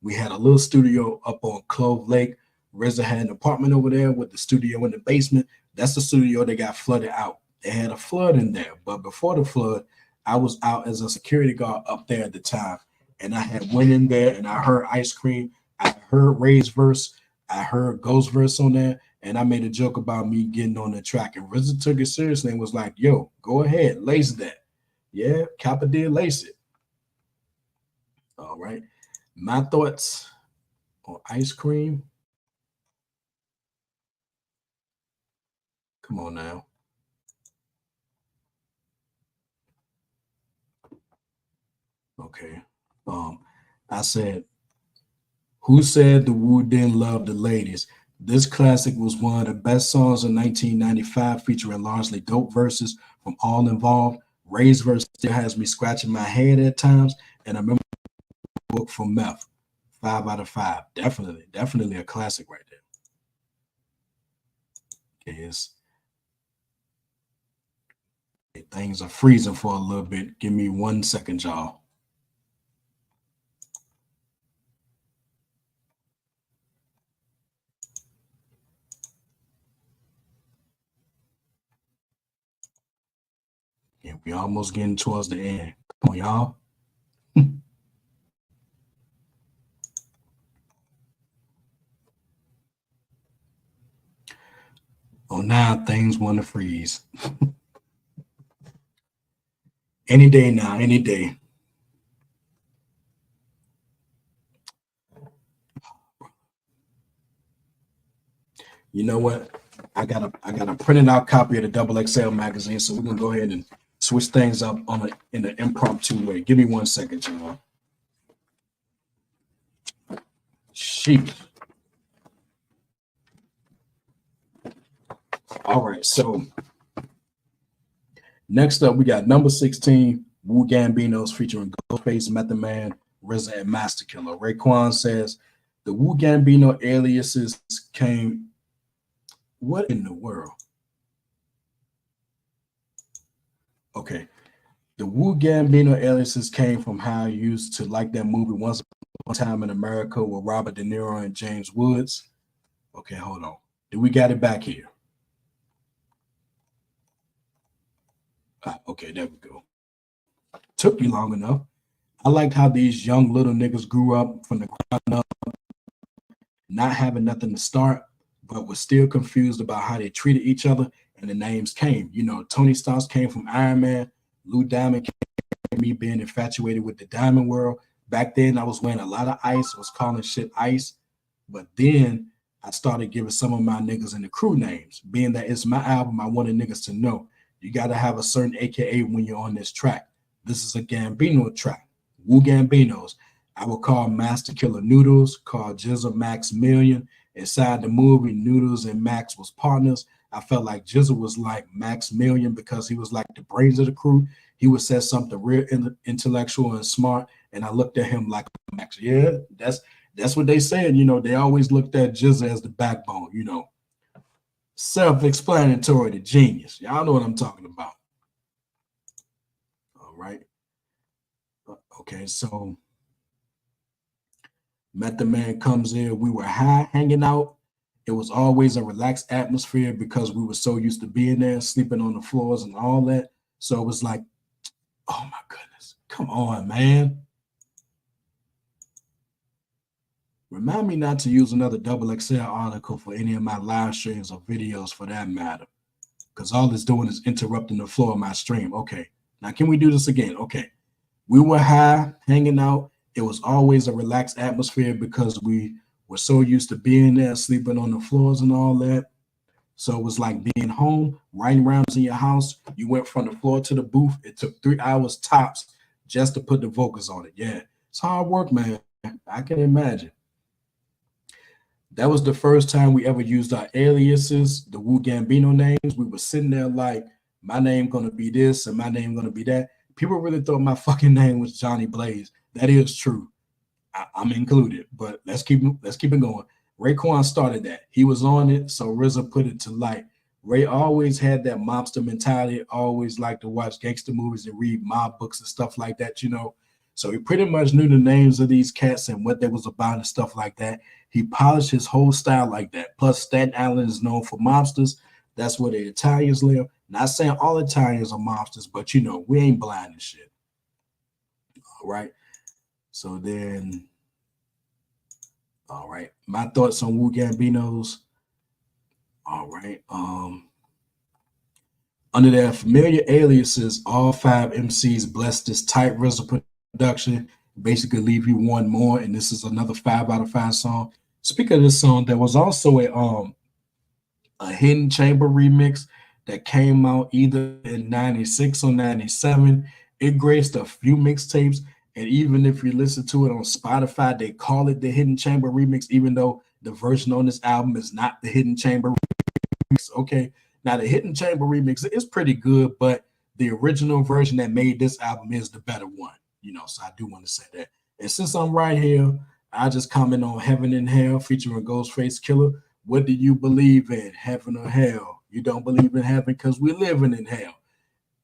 We had a little studio up on Clove Lake. RZA had an apartment over there with the studio in the basement. That's the studio that got flooded out. They had a flood in there. But before the flood, I was out as a security guard up there at the time. And I had went in there and I heard Ice Cream. I heard Ray's verse. I heard Ghost verse on there. And I made a joke about me getting on the track. And RZA took it seriously and was like, yo, go ahead, lace that. Yeah, Kappa did lace it. All right. My thoughts on Ice Cream. Come on now. Okay. I said, who said the Wu didn't love the ladies? This classic was one of the best songs in 1995, featuring largely dope verses from all involved. Ray's verse still has me scratching my head at times, and I remember the book from Meth. 5 out of 5. Definitely a classic right there. Yes. Things are freezing for a little bit. Give me 1 second, y'all. Yeah, we almost getting towards the end. Come on, y'all. Oh, now things want to freeze. Any day now, any day. You know what? I got a printed out copy of the Double XL magazine, so we're gonna go ahead and switch things up in an impromptu way. Give me 1 second, y'all. Sheep. All right, so next up we got number 16, Wu Gambinos featuring Ghostface, Method Man, RZA, and Master Killer. Raekwon says the Wu Gambino aliases came. What in the world? Okay. The Wu Gambino aliases came from how I used to like that movie Once Upon a Time in America with Robert De Niro and James Woods. Okay, hold on. Do we got it back here? Okay, there we go. Took you long enough. I liked how these young little niggas grew up from the ground up, not having nothing to start, but was still confused about how they treated each other, and the names came. You know, Tony Starks came from Iron Man, Lou Diamond came from me being infatuated with the diamond world. Back then, I was wearing a lot of ice, was calling shit ice, but then I started giving some of my niggas in the crew names. Being that it's my album, I wanted niggas to know you got to have a certain AKA when you're on this track. This is a Gambino track. Wu Gambinos. I would call Master Killer Noodles, call Jizzle Max Million. Inside the movie, Noodles and Max was partners. I felt like Jizzle was like Max Million because he was like the brains of the crew. He would say something real intellectual and smart, and I looked at him like Max. Yeah, that's what they said. You know, they always looked at Jizzle as the backbone. You know, self-explanatory, the genius. Y'all know what I'm talking about. All right. Okay, so Method Man comes in. We were high, hanging out. It was always a relaxed atmosphere because we were so used to being there, sleeping on the floors and all that. So it was like, oh my goodness, come on, man. Remind me not to use another double XL article for any of my live streams or videos for that matter, because all it's doing is interrupting the flow of my stream. Okay, now can we do this again? Okay, we were high, hanging out. It was always a relaxed atmosphere because we were so used to being there, sleeping on the floors and all that. So it was like being home, riding rounds in your house. You went from the floor to the booth. It took 3 hours tops just to put the vocals on it. Yeah, it's hard work, man. I can imagine. That was the first time we ever used our aliases, the Wu Gambino names. We were sitting there like, my name gonna be this and my name gonna be that. People really thought my fucking name was Johnny Blaze. That is true. I'm included, but let's keep it going. Raekwon started that. He was on it, so RZA put it to light. Ray always had that mobster mentality, always liked to watch gangster movies and read mob books and stuff like that, you know. So he pretty much knew the names of these cats and what they was about and stuff like that. He polished his whole style like that. Plus, Staten Island is known for mobsters. That's where the Italians live. Not saying all Italians are mobsters, but you know, we ain't blind and shit. All right. So then, all right, my thoughts on Wu Gambinos. All right. Under their familiar aliases, all five MCs blessed this tight RZA production. Basically, leave you one more, and this is another 5 out of 5 song. Speaking of this song, there was also a Hidden Chamber remix that came out either in 96 or 97. It graced a few mixtapes. And even if you listen to it on Spotify, they call it the Hidden Chamber remix, even though the version on this album is not the Hidden Chamber remix. Okay. Now, the Hidden Chamber remix is pretty good, but the original version that made this album is the better one. You know, so I do want to say that. And since I'm right here, I just comment on Heaven and Hell featuring Ghostface Killer. What do you believe in, heaven or hell? You don't believe in heaven because we're living in hell.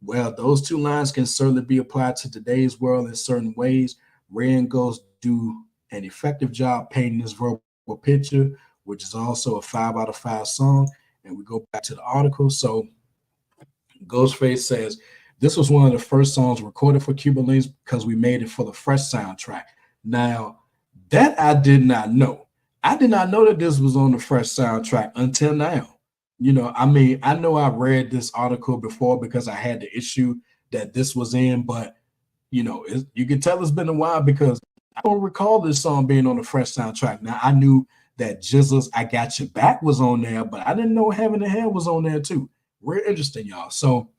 Well, those two lines can certainly be applied to today's world in certain ways. Ray and Ghost do an effective job painting this verbal picture, which is also a 5 out of 5 song. And we go back to the article. So Ghostface says, this was one of the first songs recorded for Cuban Linx because we made it for the Fresh soundtrack. Now, that I did not know. I did not know that this was on the Fresh soundtrack until now. You know, I mean, I know I read this article before because I had the issue that this was in, but, you know, you can tell it's been a while because I don't recall this song being on the Fresh soundtrack. Now, I knew that Jizzle's I Got Your Back was on there, but I didn't know Heaven and Hell was on there too. Real interesting, y'all. So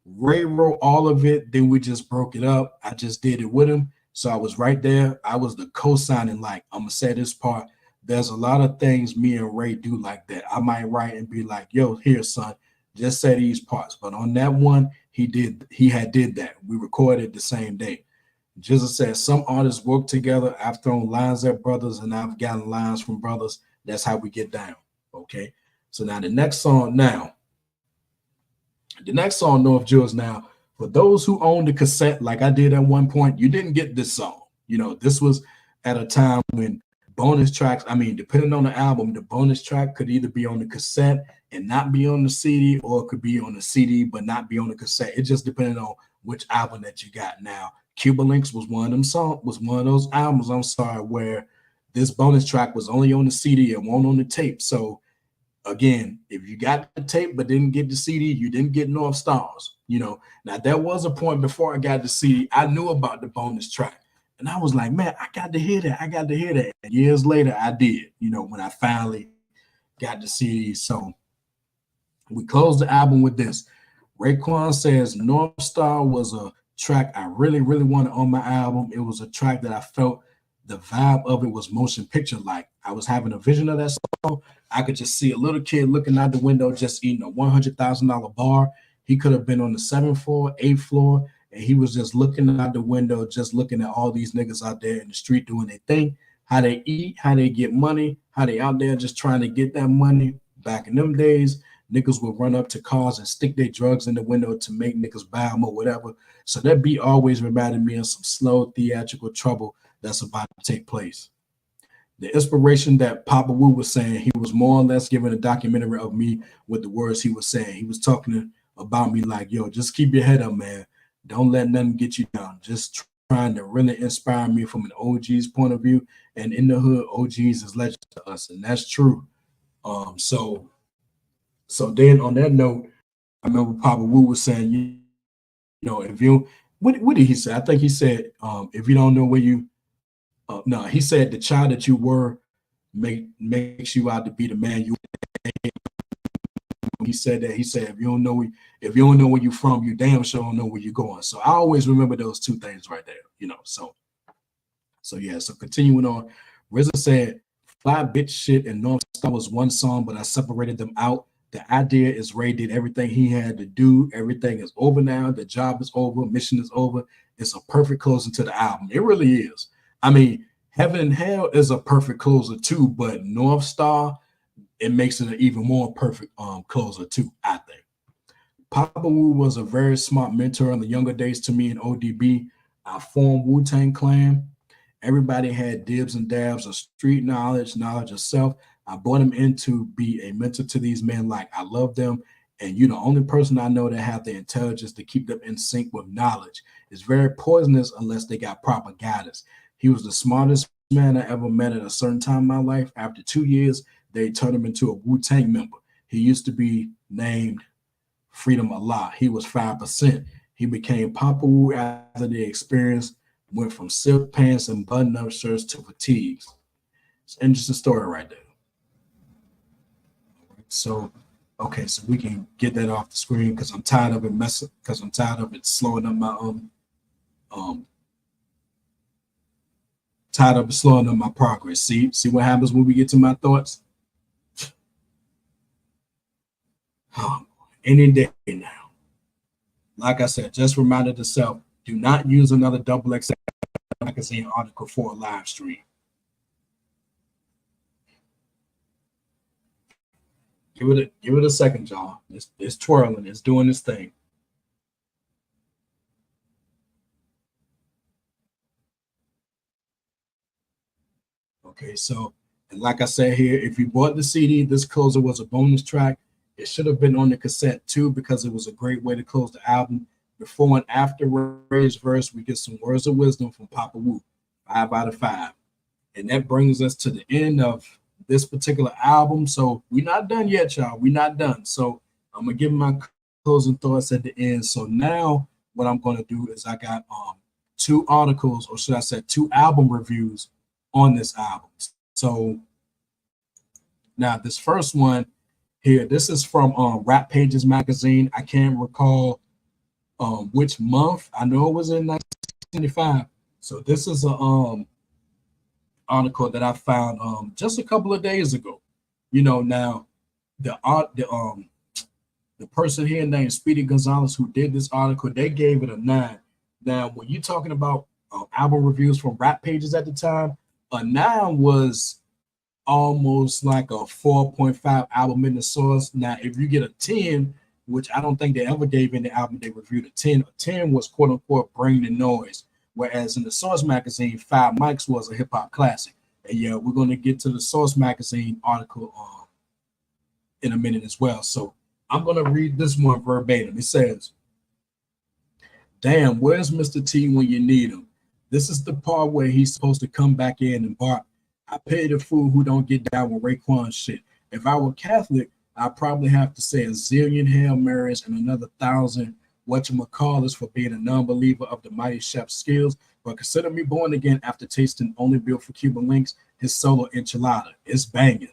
Ray wrote all of it. Then we just broke it up. I just did it with him. So I was right there. I was the co-signing, like, I'm going to say this part. There's a lot of things me and Ray do like that. I might write and be like, yo, here, son, just say these parts. But on that one, he did that. We recorded the same day. Jizzle said some artists work together. I've thrown lines at brothers and I've gotten lines from brothers. That's how we get down. Okay. So now the next song, North Jewels. Now, for those who own the cassette, like I did at one point, you didn't get this song. You know, this was at a time when bonus tracks, I mean, depending on the album, the bonus track could either be on the cassette and not be on the CD, or it could be on the CD but not be on the cassette. It just depended on which album that you got. Now, Cuban Linx was one of those albums, I'm sorry, where this bonus track was only on the CD and won't on the tape. So again, if you got the tape but didn't get the CD, you didn't get North Stars. You know, now there was a point before I got the CD, I knew about the bonus track. And I was like, man, I got to hear that. And years later, I did, you know, when I finally got the CD. So we closed the album with this. Raekwon says North Star was a track I really, really wanted on my album. It was a track that I felt the vibe of it was motion picture like. I was having a vision of that song. I could just see a little kid looking out the window, just eating a $100,000 bar. He could have been on the 7th floor, 8th floor. And he was just looking out the window, just looking at all these niggas out there in the street doing their thing, how they eat, how they get money, how they out there just trying to get that money. Back in them days, niggas would run up to cars and stick their drugs in the window to make niggas buy them or whatever. So that beat always reminded me of some slow theatrical trouble that's about to take place. The inspiration that Papa Wu was saying, he was more or less giving a documentary of me with the words he was saying. He was talking about me like, yo, just keep your head up, man. Don't let nothing get you down. Just trying to really inspire me from an OG's point of view. And in the hood, OGs is legend to us, and that's true. So then on that note, I remember Papa Wu was saying, if you what did he say? I think he said, if you don't know where you no, he said the child that you were makes you out to be the man you. He said that. He said if you don't know where you're from, you damn sure don't know where you're going. So I always remember those two things right there. So yeah. So continuing on, RZA said, "Fly bitch shit" and North Star was one song, but I separated them out. The idea is Ray did everything he had to do. Everything is over now. The job is over. Mission is over. It's a perfect closing to the album. It really is. I mean, Heaven and Hell is a perfect closer too, but North Star, it makes it an even more perfect closer too, I think. Papa Wu was a very smart mentor in the younger days to me in ODB. I formed Wu-Tang Clan. Everybody had dibs and dabs of street knowledge, knowledge of self. I brought him in to be a mentor to these men. Like, I love them. And you're the only person I know that have the intelligence to keep them in sync with knowledge. It's very poisonous unless they got proper guidance. He was the smartest man I ever met at a certain time in my life. After 2 years, they turned him into a Wu-Tang member. He used to be named Freedom Allah. He was 5%. He became Papa Wu after the experience, went from silk pants and button-up shirts to fatigues. It's an interesting story right there. So, okay, so we can get that off the screen because I'm tired of it because I'm tired of it slowing up my progress. See what happens when we get to my thoughts? Any day now. Like I said, just reminded yourself, do not use another double X magazine article for a live stream. Give it a second, y'all. It's twirling. It's doing this thing. Okay, so and like I said here, if you bought the CD, this closer was a bonus track. It should have been on the cassette too because it was a great way to close the album. Before and after Ray's verse, we get some words of wisdom from Papa Wu, 5 out of 5. And that brings us to the end of this particular album. So we're not done yet, y'all. We're not done. So I'm gonna give my closing thoughts at the end. So now what I'm gonna do is I got 2 articles, or should I say 2 album reviews on this album. So now this first one here, this is from Rap Pages magazine. I can't recall which month. I know it was in 1995. So this is a article that I found just a couple of days ago. Now the person here named Speedy Gonzalez who did this article, they gave it a 9. Now, when you're talking about album reviews from Rap Pages at the time, a 9 was almost like a 4.5 album in the source. Now, if you get a 10, which I don't think they ever gave in the album they reviewed a 10 was quote unquote Bring the Noise. Whereas in the Source magazine, 5 Mics was a hip hop classic. And yeah, we're going to get to the Source magazine article in a minute as well. So I'm going to read this one verbatim. It says, "Damn, where's Mr. T when you need him? This is the part where he's supposed to come back in and bark. I pay the fool who don't get down with Raekwon shit. If I were Catholic, I'd probably have to say a zillion Hail Marys and another 1,000 whatchamacallits for being a non-believer of the mighty chef's skills, but consider me born again after tasting Only Built for Cuban Linx, his solo enchilada. It's banging.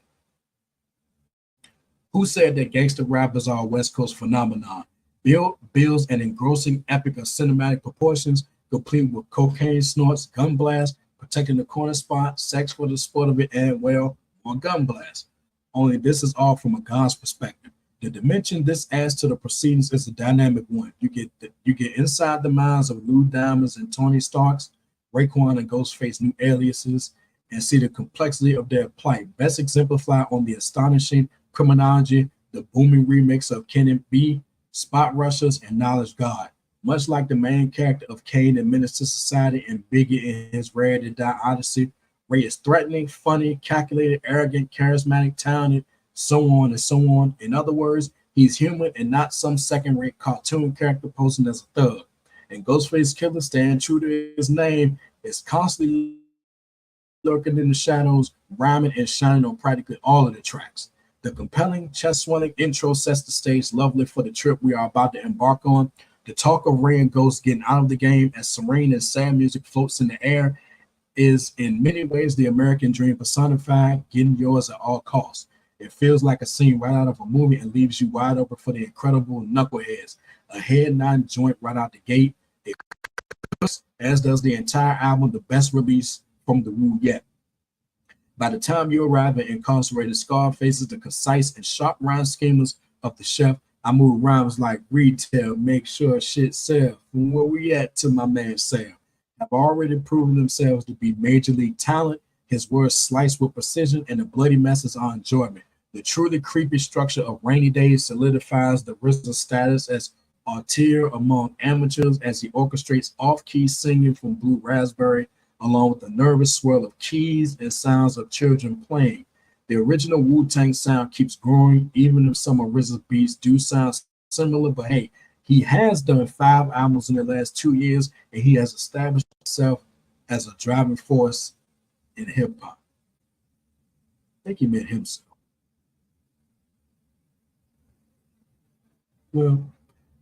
Who said that gangster rappers are a West Coast phenomenon? Bills an engrossing epic of cinematic proportions, complete with cocaine snorts, gun blasts, protecting the corner spot, sex for the sport of it, and, well, on gun blast. Only this is all from a God's perspective. The dimension this adds to the proceedings is a dynamic one. You get inside the minds of Lou Diamonds and Tony Starks, Raekwon and Ghostface new aliases, and see the complexity of their plight. Best exemplified on the astonishing Criminology, the booming remix of Can It Be, Spot Rushers, and Knowledge God. Much like the main character of Kane and Menace to Society and Biggie in his Rare to Die Odyssey, Ray is threatening, funny, calculated, arrogant, charismatic, talented, so on and so on. In other words, he's human and not some second-rate cartoon character posing as a thug. And Ghostface Killer, staying true to his name, is constantly lurking in the shadows, rhyming and shining on practically all of the tracks. The compelling, chest swelling intro sets the stage lovely for the trip we are about to embark on. The talk of Ray and Ghost getting out of the game as serene and sad music floats in the air is in many ways the American dream personified, getting yours at all costs. It feels like a scene right out of a movie and leaves you wide open for the incredible knuckleheads. A head nodding joint right out the gate. It cooks, as does the entire album, the best release from the Wu yet. By the time you arrive at incarcerated scar faces, the concise and sharp rhyme schemas of the chef, I move rhymes like retail, make sure shit sell. From where we at to my man Sam have already proven themselves to be major league talent. His words sliced with precision and the bloody messes are enjoyment. The truly creepy structure of Rainy Days solidifies the RZA status as auteur among amateurs as he orchestrates off-key singing from Blue Raspberry, along with the nervous swirl of keys and sounds of children playing. The original Wu-Tang sound keeps growing, even if some of RZA's beats do sound similar, but hey, he has done 5 albums in the last 2 years, and he has established himself as a driving force in hip hop. I think he meant himself. Well,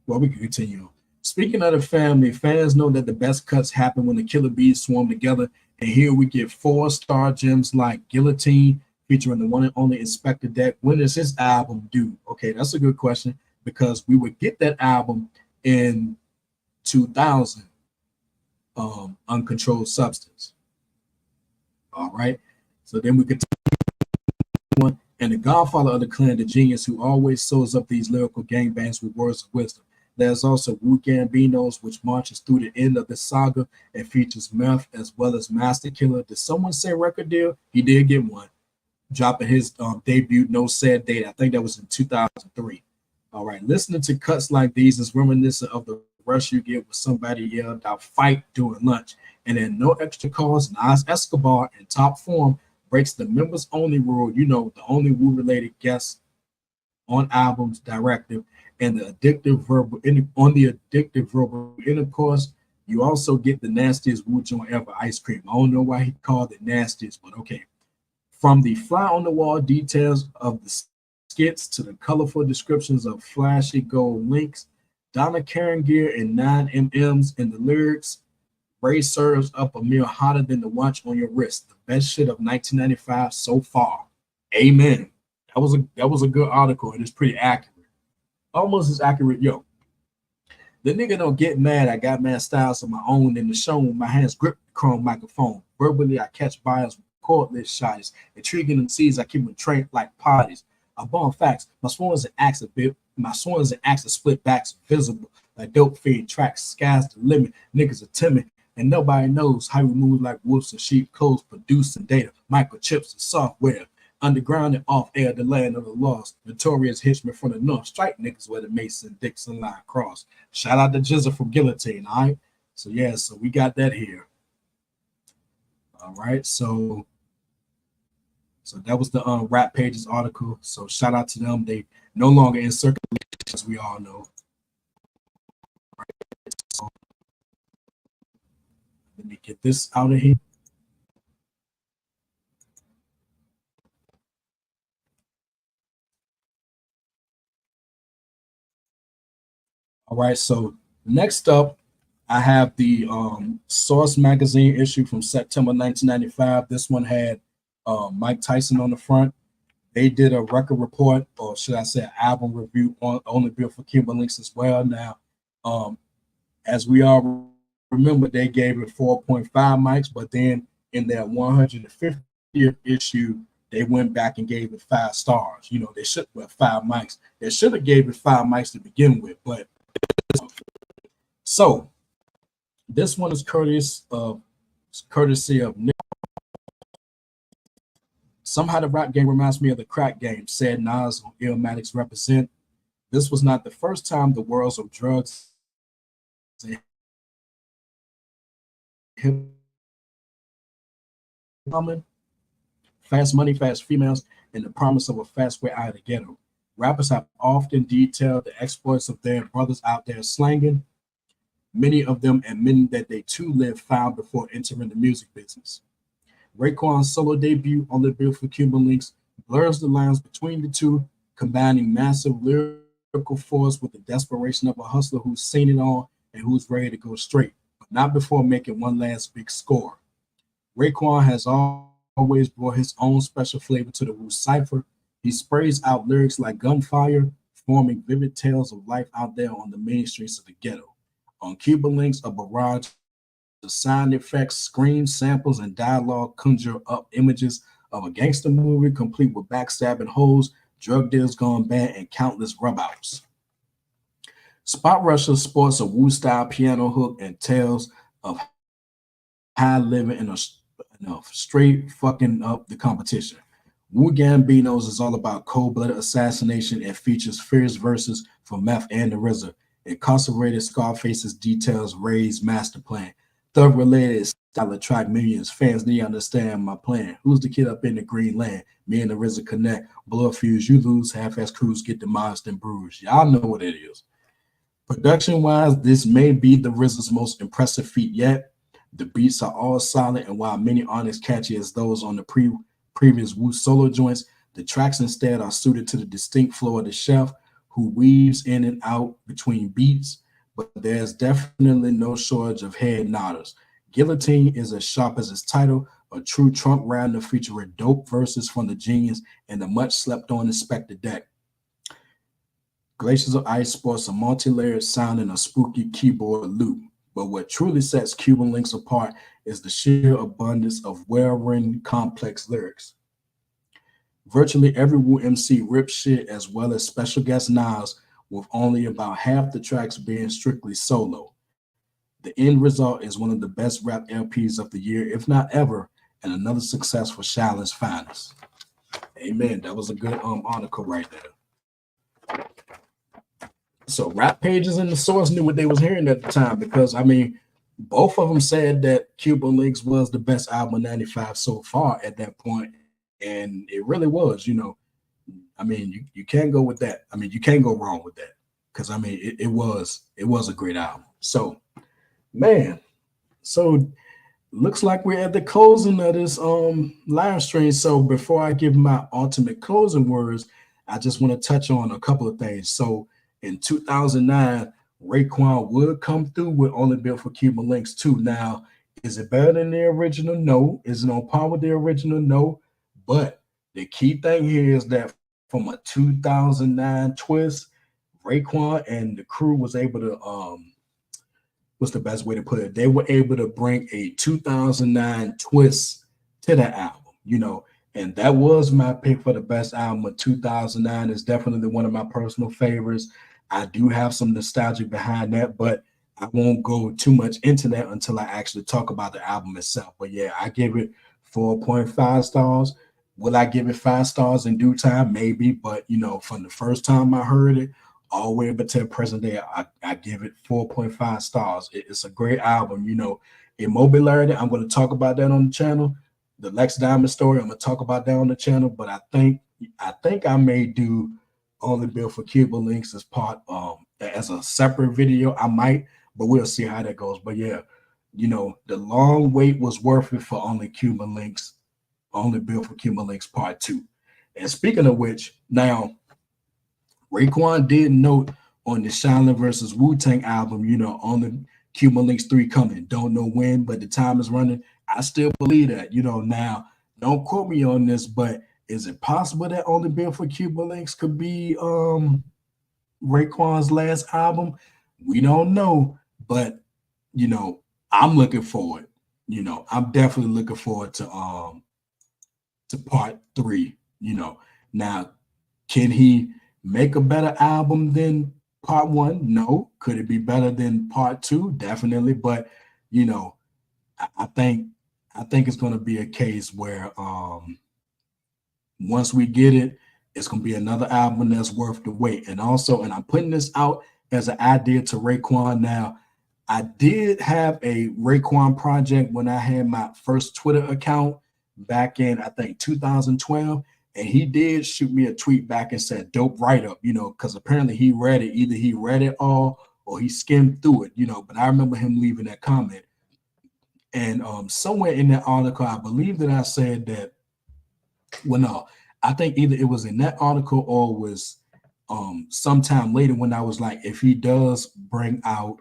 we can continue. Speaking of the family, fans know that the best cuts happen when the killer bees swarm together, and here we get 4-star gems like Guillotine, featuring the one and only Inspector Deck. When does his album due? Okay, that's a good question, because we would get that album in 2000, Uncontrolled Substance. All right, so then we could one and the godfather of the clan, the genius who always sews up these lyrical gangbangs with words of wisdom. There's also Wu Gambino's, which marches through the end of the saga and features Meth as well as Master Killer. Did someone say record deal? He did get one, dropping his debut No Sad Date. I think that was in 2003. All right, listening to cuts like these is reminiscent of the rush you get when somebody yelled out fight during lunch, and then no extra calls. Nas Escobar in top form breaks the members only rule. You know, the only Wu related guest on albums directive and the addictive verbal intercourse. You also get the nastiest Wu joint ever, Ice Cream. I don't know why he called it nastiest, but okay. From the fly on the wall details of the skits to the colorful descriptions of flashy gold links, Donna Karen gear and 9 MMs in the lyrics, Ray serves up a meal hotter than the watch on your wrist. The best shit of 1995 so far. Amen. That was a good article, and it's pretty accurate. Almost as accurate. Yo, the nigga don't get mad. I got mad styles of my own in the show. My hands grip the chrome microphone. Verbally, I catch buyers with cordless shots. Intriguing them seeds, I keep them trained like parties. I bomb facts. My swans and acts a bit. My swans and acts are split backs visible. Like dope feed tracks. Sky's the limit. Niggas are timid. And nobody knows how we move like wolves and sheep, codes producing data, microchips and software. Underground and off air, the land of the lost. Notorious hitchman from the north. Strike niggas where the Mason Dixon line cross. Shout out to Jizza from Guillotine, all right? So yeah, so we got that here. All right, so that was the Rap Pages article. So shout out to them. They no longer in circulation, as we all know. Right, so let me get this out of here. All right, so next up, I have the Source magazine issue from September 1995. This one had Mike Tyson on the front. They did a record report, or should I say, an album review on the bill for Cuban Linx as well. Now, as we all remember, they gave it 4.5 mics, but then in their 150th issue, they went back and gave it 5 stars. You know, they should have 5 mics. They should have gave it 5 mics to begin with, but so this one is courtesy of Nick. Somehow the rap game reminds me of the crack game, said Nas on Illmatic's Represent. This was not the first time the worlds of drugs and fast money, fast females, and the promise of a fast way out of the ghetto. Rappers have often detailed the exploits of their brothers out there slanging. many of them admitting that they too lived foul before entering the music business. Raekwon's solo debut on the bill for Cuban Linx blurs the lines between the two, combining massive lyrical force with the desperation of a hustler who's seen it all and who's ready to go straight, but not before making one last big score. Raekwon has always brought his own special flavor to the Wu cipher. He sprays out lyrics like gunfire, forming vivid tales of life out there on the main streets of the ghetto. On Cuban Links, a barrage of sound effects, screams, samples, and dialogue conjure up images of a gangster movie complete with backstabbing hoes, drug deals gone bad, and countless rubouts. Spot Rusher sports a Wu style piano hook and tales of high living in a straight fucking up the competition. Wu Gambino's is all about cold-blooded assassination and features fierce verses from Meth and the RZA. Incarcerated Scarface's details Ray's master plan. Thug-related style attract millions. Fans need to understand my plan. Who's the kid up in the green land? Me and the RZA connect. Blow a fuse, you lose. Half-ass crews get demolished and bruised. Y'all know what it is. Production-wise, this may be the RZA's most impressive feat yet. The beats are all solid, and while many aren't as catchy as those on the previous Wu solo joints, the tracks instead are suited to the distinct flow of the chef, who weaves in and out between beats, but there's definitely no shortage of head nodders. Guillotine is as sharp as its title, a true trunk rounder featuring dope verses from the Genius and the much slept on Inspector Deck. Glaciers of Ice sports a multi-layered sound and a spooky keyboard loop. But what truly sets Cuban Linx apart is the sheer abundance of well-written, complex lyrics. Virtually every Wu MC rips shit as well as special guest Nas, with only about half the tracks being strictly solo. The end result is one of the best rap LPs of the year, if not ever, and another success for Shaolin's finest. Amen. That was a good article right there. So Rap Pages and the Source knew what they was hearing at the time, because I mean, both of them said that Cuban Linx was the best album of '95 so far at that point, and it really was. I mean, you can't go with that. I mean, you can't go wrong with that, because I mean, it was a great album. So, man, so looks like we're at the closing of this live stream. So before I give my ultimate closing words, I just want to touch on a couple of things. So in 2009, Raekwon would come through with Only Built for Cuban Linx 2. Now, is it better than the original? No. Is it on par with the original? No. But the key thing here is that from a 2009 twist, Raekwon and the crew was able to what's the best way to put it? They were able to bring a 2009 twist to the album, and that was my pick for the best album of 2009. It's definitely one of my personal favorites. I do have some nostalgia behind that, but I won't go too much into that until I actually talk about the album itself. But yeah, I give it 4.5 stars. Will I give it 5 stars in due time? Maybe, but from the first time I heard it all the way up to the present day, I give it 4.5 stars. It's a great album. Immobilarity, I'm going to talk about that on the channel. The Lex Diamond story, I'm going to talk about that on the channel, but I think I may do Only Built for Cuban Linx as part as a separate video. I might, but we'll see how that goes. But yeah, the long wait was worth it for Only Built for Cuban Linx Part 2. And speaking of which, now Raekwon did note on the Shaolin versus Wu-Tang album, on the Cuban Linx 3 coming. Don't know when, but the time is running. I still believe that. Now, don't quote me on this, but is it possible that Only Built for Cuban Linx could be Raekwon's last album? We don't know, but I'm looking forward. I'm definitely looking forward to part 3. Now, can he make a better album than part 1? No. Could it be better than part 2? Definitely. But I think it's going to be a case where once we get it, it's going to be another album that's worth the wait. And I'm putting this out as an idea to Raekwon. Now, I did have a Raekwon project when I had my first Twitter account back in, I think, 2012. And he did shoot me a tweet back and said, dope write-up, because apparently he read it. Either he read it all or he skimmed through it, But I remember him leaving that comment. And somewhere in that article, I believe that I said that, well, no, I think either it was in that article or was sometime later when I was like, if he does bring out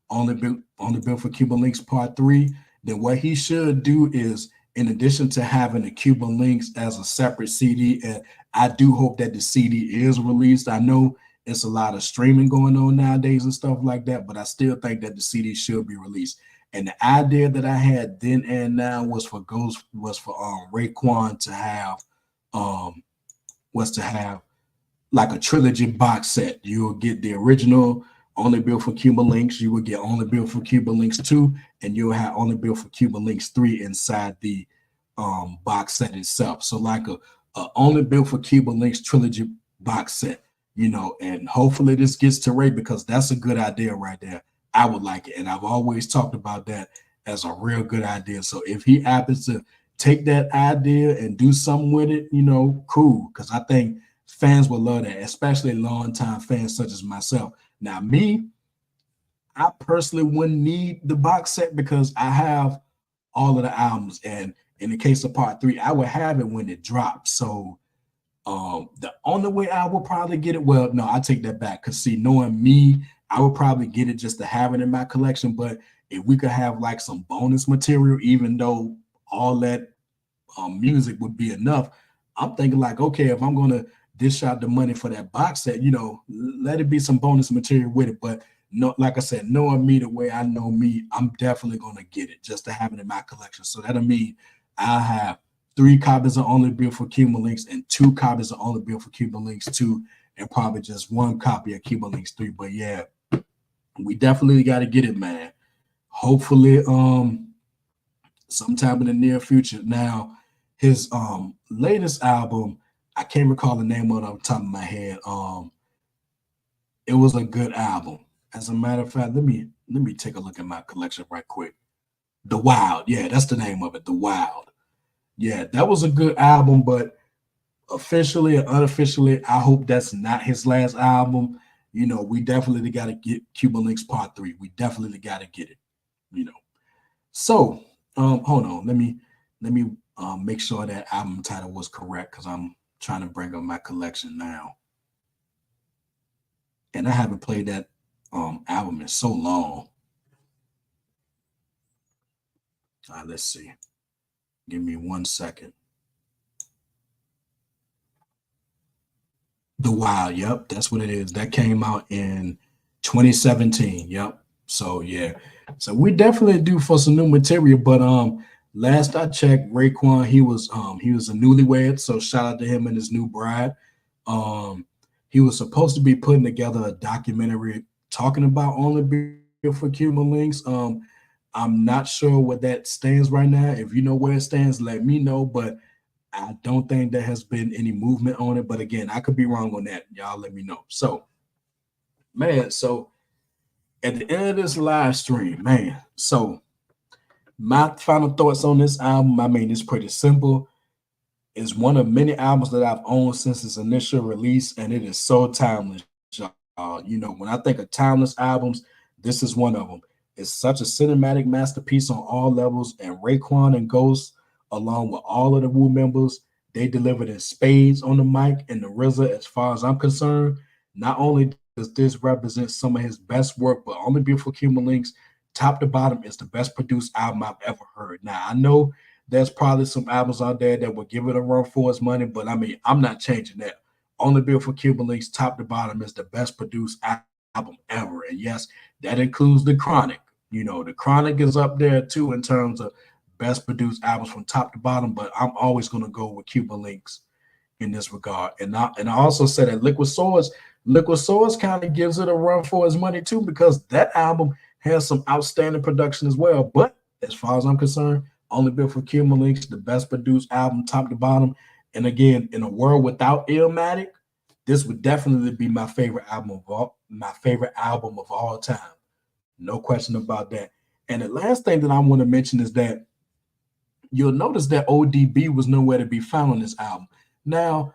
only built for Cuban Links Part 3, then what he should do is, in addition to having the Cuban Links as a separate CD, and I do hope that the CD is released. I know it's a lot of streaming going on nowadays and stuff like that, but I still think that the CD should be released. And the idea that I had then and now was for Raekwon to have was to have like a trilogy box set. You will get the original Only Built for Cuban Links. You will get Only Built for Cuban Links 2, and you'll have Only Built for Cuban Links 3 inside the box set itself. So like a Only Built for Cuban Links trilogy box set, and hopefully this gets to Ray, because that's a good idea right there. I would like it. And I've always talked about that as a real good idea. So if he happens to take that idea and do something with it, cool. Because I think fans will love that, especially longtime fans such as myself. Now, me, I personally wouldn't need the box set because I have all of the albums. And in the case of Part 3, I would have it when it drops. So the only way I will probably get it, well, no, I take that back. Because see, knowing me, I would probably get it just to have it in my collection. But if we could have like some bonus material, even though all that music would be enough, I'm thinking like, okay, if I'm going to dish out the money for that box set, let it be some bonus material with it. But no, like I said, knowing me the way I know me, I'm definitely going to get it just to have it in my collection. So that'll mean I have 3 copies of Only Built for Cuban Links and 2 copies of Only Built for Cuban Links 2, and probably just 1 copy of Cuban Links 3. But yeah, we definitely got to get it, man. Hopefully, sometime in the near future. Now, his latest album, I can't recall the name of it off the top of my head. It was a good album. As a matter of fact, let me take a look at my collection right quick. The Wild, yeah, that's the name of it. The Wild. Yeah, that was a good album, but officially and unofficially, I hope that's not his last album. We definitely got to get Cuban Links Part 3. We definitely got to get it. So hold on. Let me make sure that album title was correct, because I'm trying to bring up my collection now. And I haven't played that album in so long. Let's see. Give me 1 second. The Wild, yep, that's what it is. That came out in 2017. Yep. So yeah. So we definitely due for some new material. But last I checked, Raekwon, he was a newlywed. So shout out to him and his new bride. He was supposed to be putting together a documentary talking about Only Built for Cuban Links. I'm not sure what that stands right now. If you know where it stands, let me know. But I don't think there has been any movement on it. But again, I could be wrong on that. Y'all let me know. So, man, so at the end of this live stream, man, so my final thoughts on this album, I mean, it's pretty simple. It's one of many albums that I've owned since its initial release, and it is so timeless, y'all. When I think of timeless albums, this is one of them. It's such a cinematic masterpiece on all levels, and Raekwon and Ghost, along with all of the Wu members, they delivered in spades on the mic and the RZA. As far as I'm concerned, not only does this represent some of his best work, but Only Beautiful Cuban Links, top to bottom, is the best produced album I've ever heard. Now, I know there's probably some albums out there that will give it a run for its money, but I mean, I'm not changing that. Only Beautiful Cuban Links, top to bottom, is the best produced album ever. And yes, that includes The Chronic. The Chronic is up there too in terms of best produced albums from top to bottom, but I'm always going to go with Cuban Links in this regard. And I also said that Liquid Swords kind of gives it a run for its money too, because that album has some outstanding production as well. But as far as I'm concerned, Only Built for Cuban Links, the best produced album, top to bottom. And again, in a world without Illmatic, this would definitely be my favorite album of all time. No question about that. And the last thing that I want to mention is that you'll notice that ODB was nowhere to be found on this album. Now,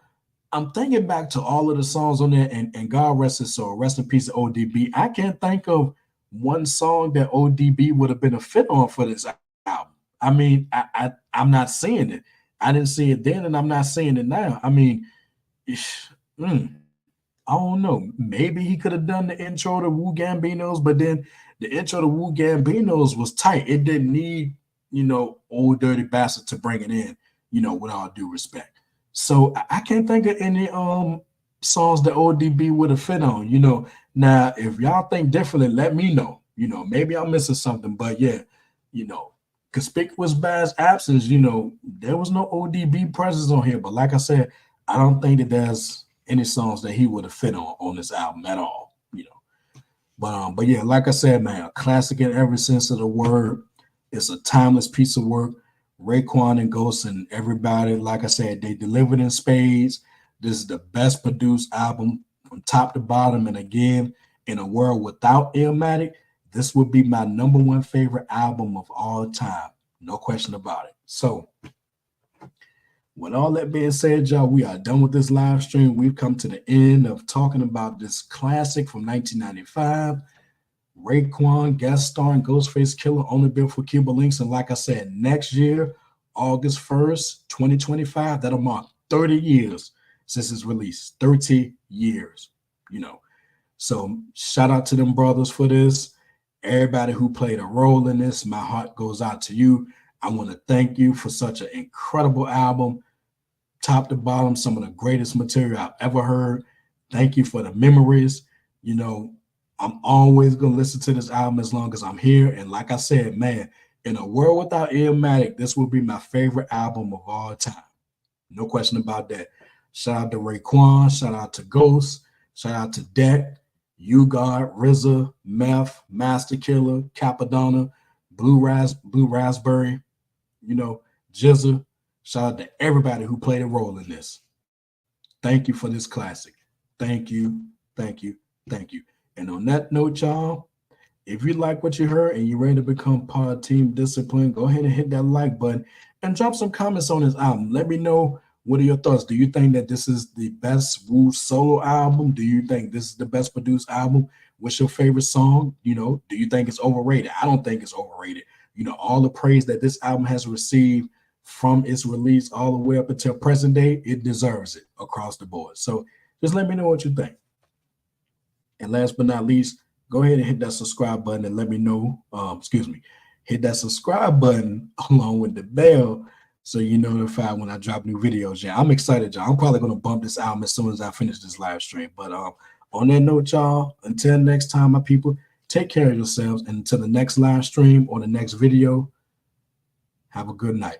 I'm thinking back to all of the songs on there, and God rest his soul, rest in peace, ODB. I can't think of one song that ODB would have been a fit on for this album. I mean, I'm not seeing it. I didn't see it then, and I'm not seeing it now. I mean, mm, I don't know. Maybe he could have done the intro to Wu Gambinos, but then the intro to Wu Gambinos was tight. It didn't need, old dirty bastard to bring it in, with all due respect. So I can't think of any songs that ODB would have fit on, Now, if y'all think differently, let me know. Maybe I'm missing something, but yeah, you know, conspicuous by his absence, there was no ODB presence on here. But like I said, I don't think that there's any songs that he would have fit on this album at all. But yeah, like I said, man, a classic in every sense of the word. It's a timeless piece of work. Raekwon and Ghost and everybody, like I said, they delivered in spades. This is the best produced album from top to bottom. And again, in a world without Illmatic, this would be my number one favorite album of all time. No question about it. So, with all that being said, y'all, we are done with this live stream. We've come to the end of talking about this classic from 1995. Raekwon guest starring Ghostface Killer, only built for Cuban Linx. And like I said, next year, August 1st, 2025, that'll mark 30 years since its release. 30 years, So shout out to them brothers for this. Everybody who played a role in this, my heart goes out to you. I want to thank you for such an incredible album, top to bottom, some of the greatest material I've ever heard. Thank you for the memories. I'm always going to listen to this album as long as I'm here. And like I said, man, in a world without Illmatic, this will be my favorite album of all time. No question about that. Shout out to Raekwon. Shout out to Ghost. Shout out to Deck, U-God, RZA, Meth, Master Killer, Capadonna, Blue Raspberry, Jizza. Shout out to everybody who played a role in this. Thank you for this classic. Thank you, thank you, thank you. And on that note, y'all, if you like what you heard and you're ready to become part of Team Discipline, go ahead and hit that like button and drop some comments on this album. Let me know, what are your thoughts? Do you think that this is the best Wu solo album? Do you think this is the best produced album? What's your favorite song? Do you think it's overrated? I don't think it's overrated. All the praise that this album has received from its release all the way up until present day, it deserves it across the board. So just let me know what you think. And last but not least, go ahead and hit that subscribe button and let me know. Hit that subscribe button along with the bell so you're notified when I drop new videos. Yeah, I'm excited, y'all. I'm probably going to bump this album as soon as I finish this live stream. But on that note, y'all, until next time, my people, take care of yourselves. And until the next live stream or the next video, have a good night.